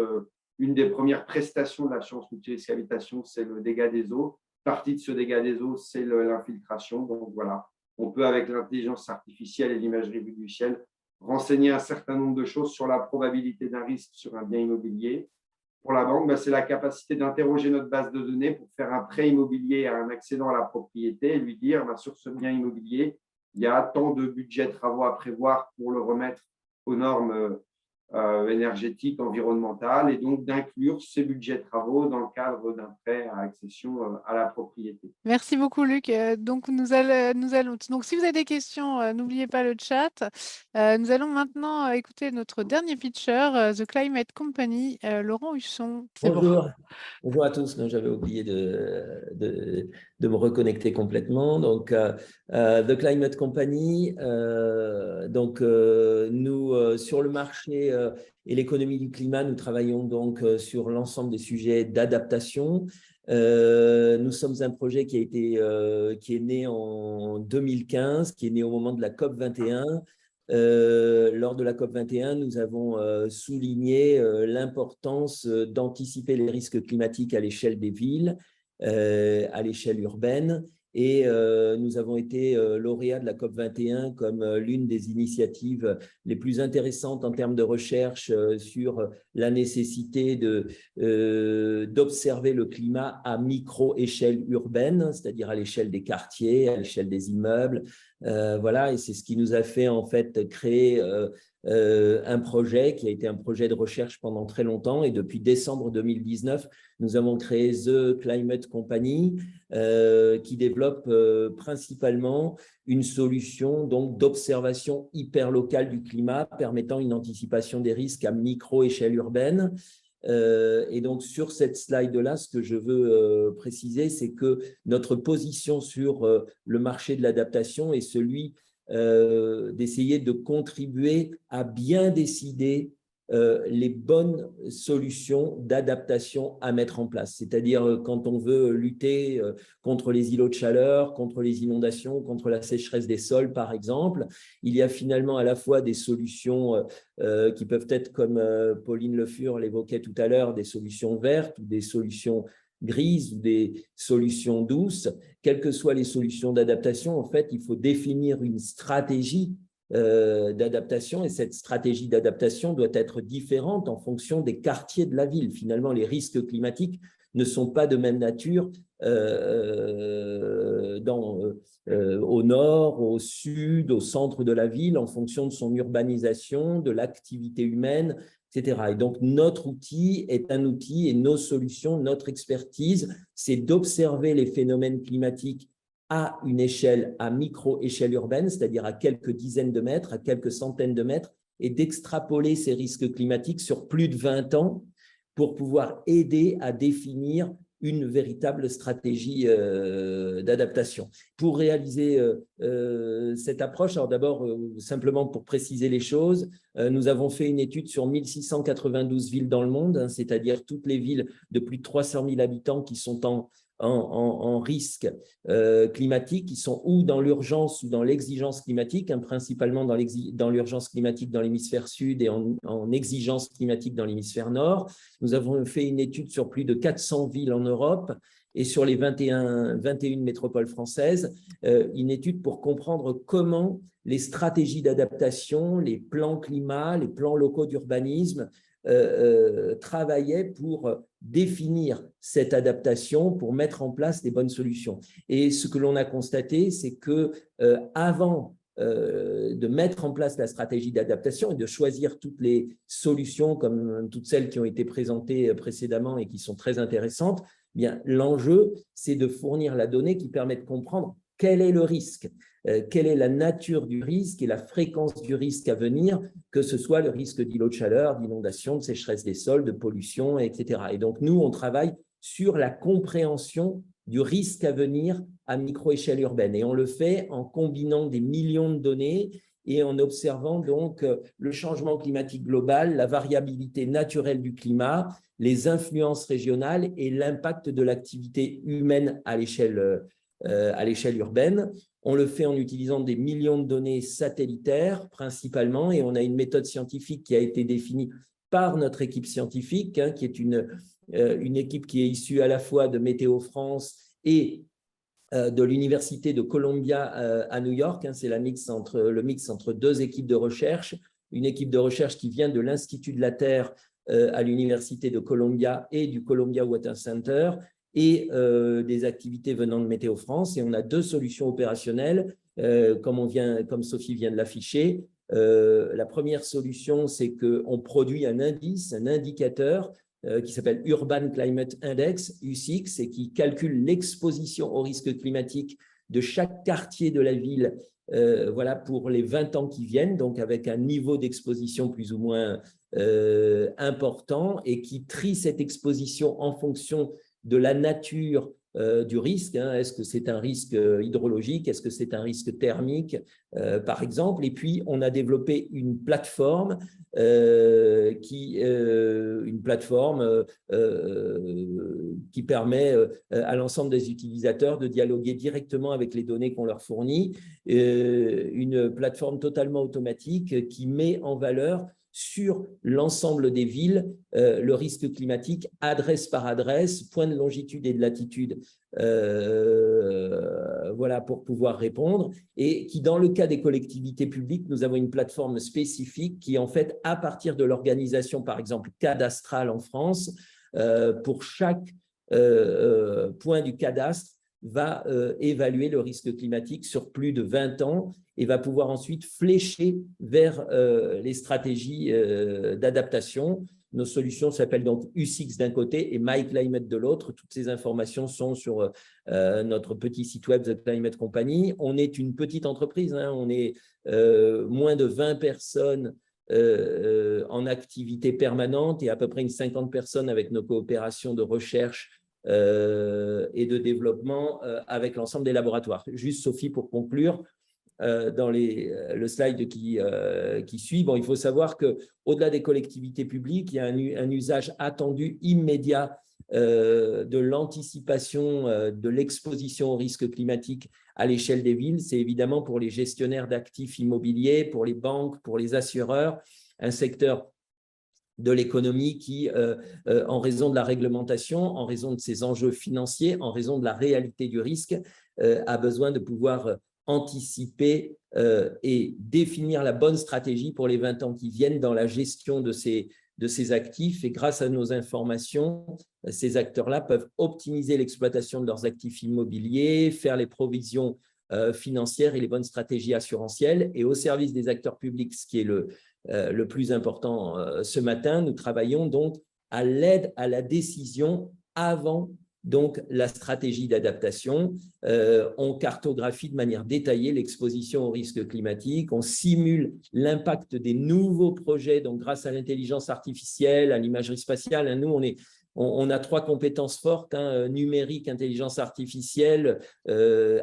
une des premières prestations de l'assurance multirisque habitation, c'est le dégât des eaux. Partie de ce dégât des eaux, c'est l'infiltration. Donc voilà, on peut, avec l'intelligence artificielle et l'imagerie vue du ciel, renseigner un certain nombre de choses sur la probabilité d'un risque sur un bien immobilier. Pour la banque, c'est la capacité d'interroger notre base de données pour faire un prêt immobilier à un accédant à la propriété et lui dire, sur ce bien immobilier, il y a tant de budget travaux à prévoir pour le remettre aux normes énergétiques, environnementales, et donc d'inclure ces budgets travaux dans le cadre d'un prêt à accession à la propriété. Merci beaucoup, Luc. Donc, nous allons. Donc, si vous avez des questions, n'oubliez pas le chat. Nous allons maintenant écouter notre dernier pitcher, The Climate Company, Laurent Husson. Bonjour. Bon. Bonjour à tous. J'avais oublié de me reconnecter complètement. Donc, The Climate Company. Nous, sur le marché et l'économie du climat, nous travaillons donc sur l'ensemble des sujets d'adaptation. Nous sommes un projet qui est né en 2015, qui est né au moment de la COP21. Lors de la COP21, nous avons souligné l'importance d'anticiper les risques climatiques à l'échelle des villes, à l'échelle urbaine. Et nous avons été lauréats de la COP21 comme l'une des initiatives les plus intéressantes en termes de recherche sur la nécessité d'observer le climat à micro-échelle urbaine, c'est-à-dire à l'échelle des quartiers, à l'échelle des immeubles. Voilà, et c'est ce qui nous a fait en fait créer un projet qui a été un projet de recherche pendant très longtemps, et depuis décembre 2019, nous avons créé The Climate Company qui développe principalement une solution donc d'observation hyperlocale du climat permettant une anticipation des risques à micro-échelle urbaine. Et donc, sur cette slide-là, ce que je veux préciser, c'est que notre position sur le marché de l'adaptation est celui d'essayer de contribuer à bien décider les bonnes solutions d'adaptation à mettre en place. C'est-à-dire quand on veut lutter contre les îlots de chaleur, contre les inondations, contre la sécheresse des sols, par exemple, il y a finalement à la fois des solutions qui peuvent être, comme Pauline Le Fur l'évoquait tout à l'heure, des solutions vertes ou des solutions grises ou des solutions douces. Quelles que soient les solutions d'adaptation, en fait, il faut définir une stratégie d'adaptation, et cette stratégie d'adaptation doit être différente en fonction des quartiers de la ville. Finalement, les risques climatiques ne sont pas de même nature au nord, au sud, au centre de la ville, en fonction de son urbanisation, de l'activité humaine, etc. Et donc, notre outil est un outil, et nos solutions, notre expertise, c'est d'observer les phénomènes climatiques à une échelle, à micro-échelle urbaine, c'est-à-dire à quelques dizaines de mètres, à quelques centaines de mètres, et d'extrapoler ces risques climatiques sur plus de 20 ans pour pouvoir aider à définir une véritable stratégie d'adaptation. Pour réaliser cette approche, alors d'abord, simplement pour préciser les choses, nous avons fait une étude sur 1692 villes dans le monde, hein, c'est-à-dire toutes les villes de plus de 300 000 habitants qui sont en risque climatique, qui sont ou dans l'urgence ou dans l'exigence climatique, hein, principalement dans l'urgence climatique dans l'hémisphère sud et en exigence climatique dans l'hémisphère nord. Nous avons fait une étude sur plus de 400 villes en Europe et sur les 21 métropoles françaises, une étude pour comprendre comment les stratégies d'adaptation, les plans climat, les plans locaux d'urbanisme travaillaient pour définir cette adaptation, pour mettre en place des bonnes solutions. Et ce que l'on a constaté, c'est que avant de mettre en place la stratégie d'adaptation et de choisir toutes les solutions comme toutes celles qui ont été présentées précédemment et qui sont très intéressantes, bien l'enjeu, c'est de fournir la donnée qui permet de comprendre quel est le risque, quelle est la nature du risque et la fréquence du risque à venir, que ce soit le risque d'îlots de chaleur, d'inondation, de sécheresse des sols, de pollution, etc. Et donc, nous, on travaille sur la compréhension du risque à venir à micro-échelle urbaine. Et on le fait en combinant des millions de données et en observant donc le changement climatique global, la variabilité naturelle du climat, les influences régionales et l'impact de l'activité humaine à l'échelle urbaine. On le fait en utilisant des millions de données satellitaires principalement, et on a une méthode scientifique qui a été définie par notre équipe scientifique, qui est une équipe qui est issue à la fois de Météo France et de l'Université de Columbia à New York. C'est le mix entre deux équipes de recherche, une équipe de recherche qui vient de l'Institut de la Terre à l'Université de Columbia et du Columbia Water Center, et des activités venant de Météo France. Et on a deux solutions opérationnelles, comme Sophie vient de l'afficher. La première solution, c'est qu'on produit un indice, un indicateur qui s'appelle Urban Climate Index, UCIX, et qui calcule l'exposition au risque climatique de chaque quartier de la ville pour les 20 ans qui viennent, donc avec un niveau d'exposition plus ou moins important, et qui trie cette exposition en fonction de la nature du risque. Est-ce que c'est un risque hydrologique? Est-ce que c'est un risque thermique, par exemple? Et puis, on a développé une plateforme qui permet à l'ensemble des utilisateurs de dialoguer directement avec les données qu'on leur fournit. Une plateforme totalement automatique qui met en valeur sur l'ensemble des villes le risque climatique, adresse par adresse, point de longitude et de latitude, pour pouvoir répondre. Et qui, dans le cas des collectivités publiques, nous avons une plateforme spécifique qui, en fait, à partir de l'organisation, par exemple, cadastrale en France, pour chaque point du cadastre, va évaluer le risque climatique sur plus de 20 ans et va pouvoir ensuite flécher vers les stratégies d'adaptation. Nos solutions s'appellent donc UCIX d'un côté et MyClimate de l'autre. Toutes ces informations sont sur notre petit site web The Climate Company. On est une petite entreprise, on est moins de 20 personnes en activité permanente et à peu près une 50 personnes avec nos coopérations de recherche et de développement avec l'ensemble des laboratoires. Juste, Sophie, pour conclure, dans le slide qui suit, il faut savoir qu'au-delà des collectivités publiques, il y a un usage attendu immédiat de l'anticipation de l'exposition au risque climatique à l'échelle des villes. C'est évidemment pour les gestionnaires d'actifs immobiliers, pour les banques, pour les assureurs, un secteur de l'économie qui, en raison de la réglementation, en raison de ses enjeux financiers, en raison de la réalité du risque, a besoin de pouvoir anticiper et définir la bonne stratégie pour les 20 ans qui viennent dans la gestion de ces actifs. Et grâce à nos informations, ces acteurs-là peuvent optimiser l'exploitation de leurs actifs immobiliers, faire les provisions financières et les bonnes stratégies assurantielles. Et au service des acteurs publics, ce qui est le plus important ce matin, nous travaillons donc à l'aide à la décision avant donc la stratégie d'adaptation. On cartographie de manière détaillée l'exposition au risque climatique, on simule l'impact des nouveaux projets, donc grâce à l'intelligence artificielle, à l'imagerie spatiale. Nous, on a 3 compétences fortes, numérique, intelligence artificielle,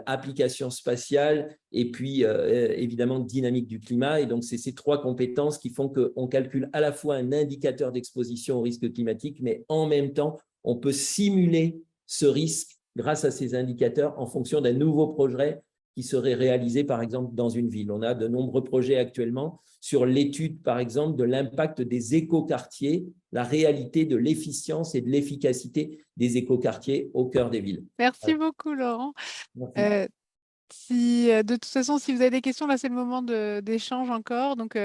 application spatiale et puis évidemment dynamique du climat. Et donc, c'est ces 3 compétences qui font qu'on calcule à la fois un indicateur d'exposition au risque climatique, mais en même temps, on peut simuler ce risque grâce à ces indicateurs en fonction d'un nouveau projet qui serait réalisé, par exemple, dans une ville. On a de nombreux projets actuellement sur l'étude, par exemple, de l'impact des écoquartiers, la réalité de l'efficience et de l'efficacité des écoquartiers au cœur des villes. Merci beaucoup, Laurent. Merci. De toute façon, si vous avez des questions, là, c'est le moment d'échange encore. Donc,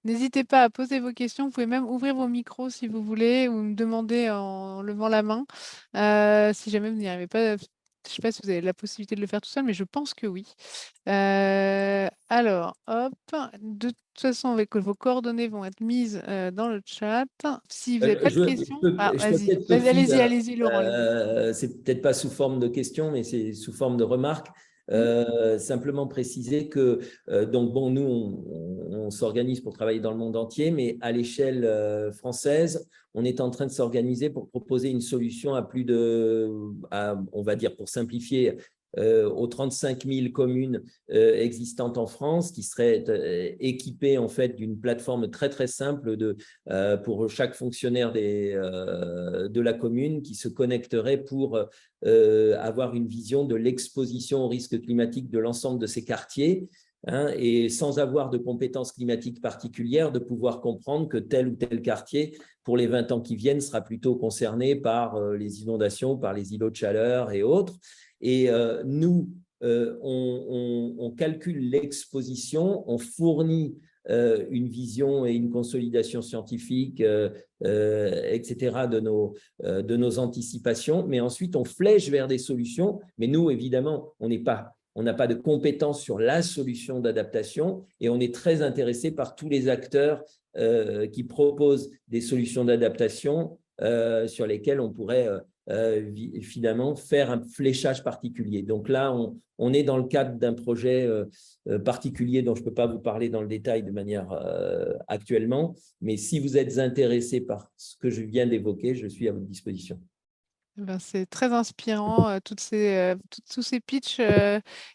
n'hésitez pas à poser vos questions. Vous pouvez même ouvrir vos micros si vous voulez ou me demander en levant la main. Si jamais vous n'y arrivez pas, je ne sais pas si vous avez la possibilité de le faire tout seul, mais je pense que oui. Alors, hop. De toute façon, vos coordonnées vont être mises dans le chat. Si vous n'avez pas de questions, allez-y, Laurent. C'est peut-être pas sous forme de questions, mais c'est sous forme de remarques. Simplement préciser que, donc bon, nous, on s'organise pour travailler dans le monde entier, mais à l'échelle française, on est en train de s'organiser pour proposer une solution à plus de, on va dire pour simplifier, aux 35 000 communes existantes en France, qui seraient équipées en fait d'une plateforme très très simple pour chaque fonctionnaire de la commune qui se connecterait pour avoir une vision de l'exposition au risque climatique de l'ensemble de ces quartiers. Et sans avoir de compétences climatiques particulières, de pouvoir comprendre que tel ou tel quartier, pour les 20 ans qui viennent, sera plutôt concerné par les inondations, par les îlots de chaleur et autres. Et nous, on calcule l'exposition, on fournit une vision et une consolidation scientifique, etc., de nos anticipations, mais ensuite on flèche vers des solutions. Mais nous, évidemment, on n'a pas de compétences sur la solution d'adaptation et on est très intéressé par tous les acteurs qui proposent des solutions d'adaptation sur lesquelles on pourrait finalement faire un fléchage particulier. Donc là, on est dans le cadre d'un projet particulier dont je ne peux pas vous parler dans le détail de manière actuellement, mais si vous êtes intéressé par ce que je viens d'évoquer, je suis à votre disposition. C'est très inspirant, tous ces pitchs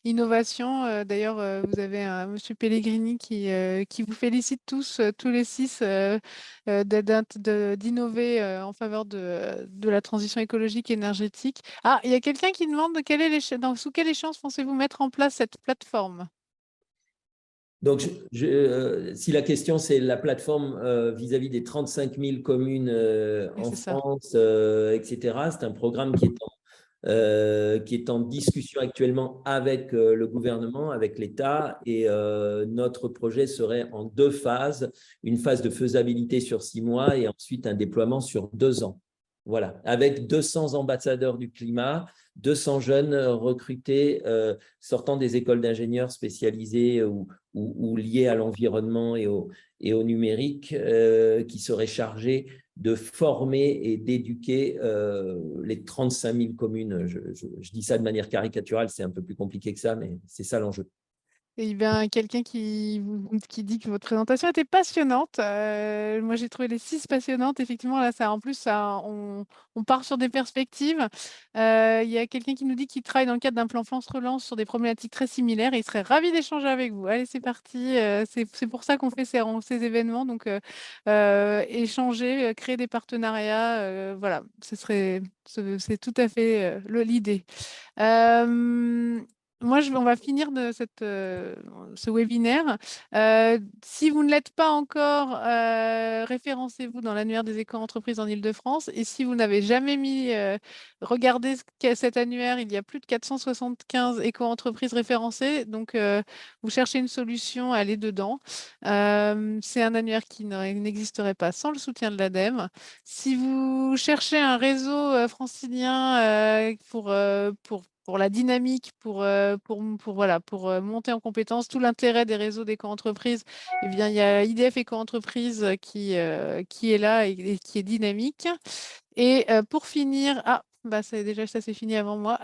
innovation. D'ailleurs, vous avez Monsieur Pellegrini qui vous félicite tous les 6 d'innover en faveur de la transition écologique et énergétique. Ah, il y a quelqu'un qui demande sous quelle échéance pensez-vous mettre en place cette plateforme? Donc, si la question, c'est la plateforme vis-à-vis des 35 000 communes en France, etc., c'est un programme qui est en discussion actuellement avec le gouvernement, avec l'État, et notre projet serait en 2 phases, une phase de faisabilité sur 6 mois et ensuite un déploiement sur 2 ans. Voilà, avec 200 ambassadeurs du climat, 200 jeunes recrutés sortant des écoles d'ingénieurs spécialisées ou liées à l'environnement et au numérique qui seraient chargés de former et d'éduquer les 35 000 communes. Je dis ça de manière caricaturale, c'est un peu plus compliqué que ça, mais c'est ça l'enjeu. Eh bien, quelqu'un qui dit que votre présentation était passionnante. Moi, j'ai trouvé les 6 passionnantes. Effectivement, là, en plus, on part sur des perspectives. Il y a quelqu'un qui nous dit qu'il travaille dans le cadre d'un plan France-Relance sur des problématiques très similaires et il serait ravi d'échanger avec vous. Allez, c'est parti. C'est pour ça qu'on fait ces événements. Donc, échanger, créer des partenariats. Voilà, c'est tout à fait l'idée. Moi, on va finir de ce webinaire. Si vous ne l'êtes pas encore, référencez-vous dans l'annuaire des éco-entreprises en Île-de-France. Et si vous n'avez jamais regardé cet annuaire, il y a plus de 475 éco-entreprises référencées. Donc, vous cherchez une solution, allez dedans. C'est un annuaire qui n'existerait pas sans le soutien de l'ADEME. Si vous cherchez un réseau francilien pour la dynamique, pour monter en compétence, tout l'intérêt des réseaux d'éco-entreprises, eh bien, il y a IDF Éco-entreprises qui est là et qui est dynamique. Et pour finir, ça c'est fini avant moi.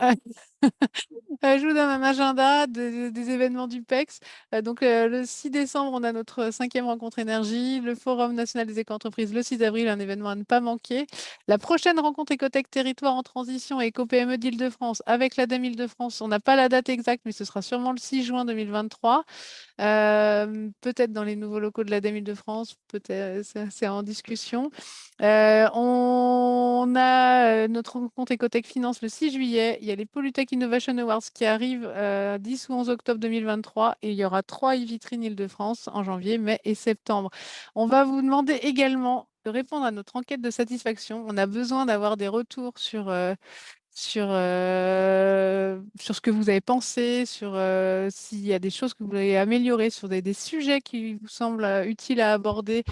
Je vous donne un agenda des événements du PEX. Donc, le 6 décembre, on a notre 5e rencontre énergie, le Forum national des éco-entreprises le 6 avril, un événement à ne pas manquer. La prochaine rencontre Écotech Territoire en transition et Éco-PME d'Île-de-France avec l'ADEME Île-de-France. On n'a pas la date exacte, mais ce sera sûrement le 6 juin 2023. Peut-être dans les nouveaux locaux de l'ADEME Île-de-France, peut-être, c'est en discussion. On a notre rencontre Écotech Finance le 6 juillet. Il y a les Polytech Innovation Awards qui arrivent 10 ou 11 octobre 2023 et il y aura 3 e-vitrines Île-de-France en janvier, mai et septembre. On va vous demander également de répondre à notre enquête de satisfaction. On a besoin d'avoir des retours sur ce que vous avez pensé, sur s'il y a des choses que vous voulez améliorer, sur des sujets qui vous semblent utiles à aborder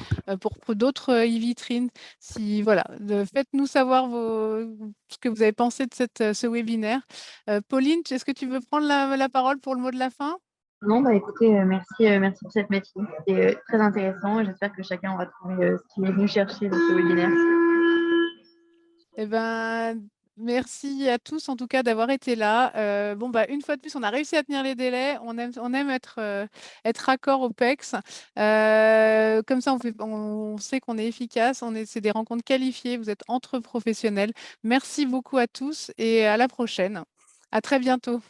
pour d'autres e-vitrines. Voilà, faites-nous savoir ce que vous avez pensé de ce webinaire. Pauline, est-ce que tu veux prendre la parole pour le mot de la fin? Non, écoutez, merci pour cette matinée. C'était très intéressant. J'espère que chacun aura trouvé ce qu'il est venu chercher dans ce webinaire. Eh ben, Merci à tous en tout cas d'avoir été là. Bon, bah, une fois de plus, on a réussi à tenir les délais. On aime être raccord au PEX. Comme ça, on sait qu'on est efficace. C'est des rencontres qualifiées. Vous êtes entre professionnels. Merci beaucoup à tous et à la prochaine. À très bientôt.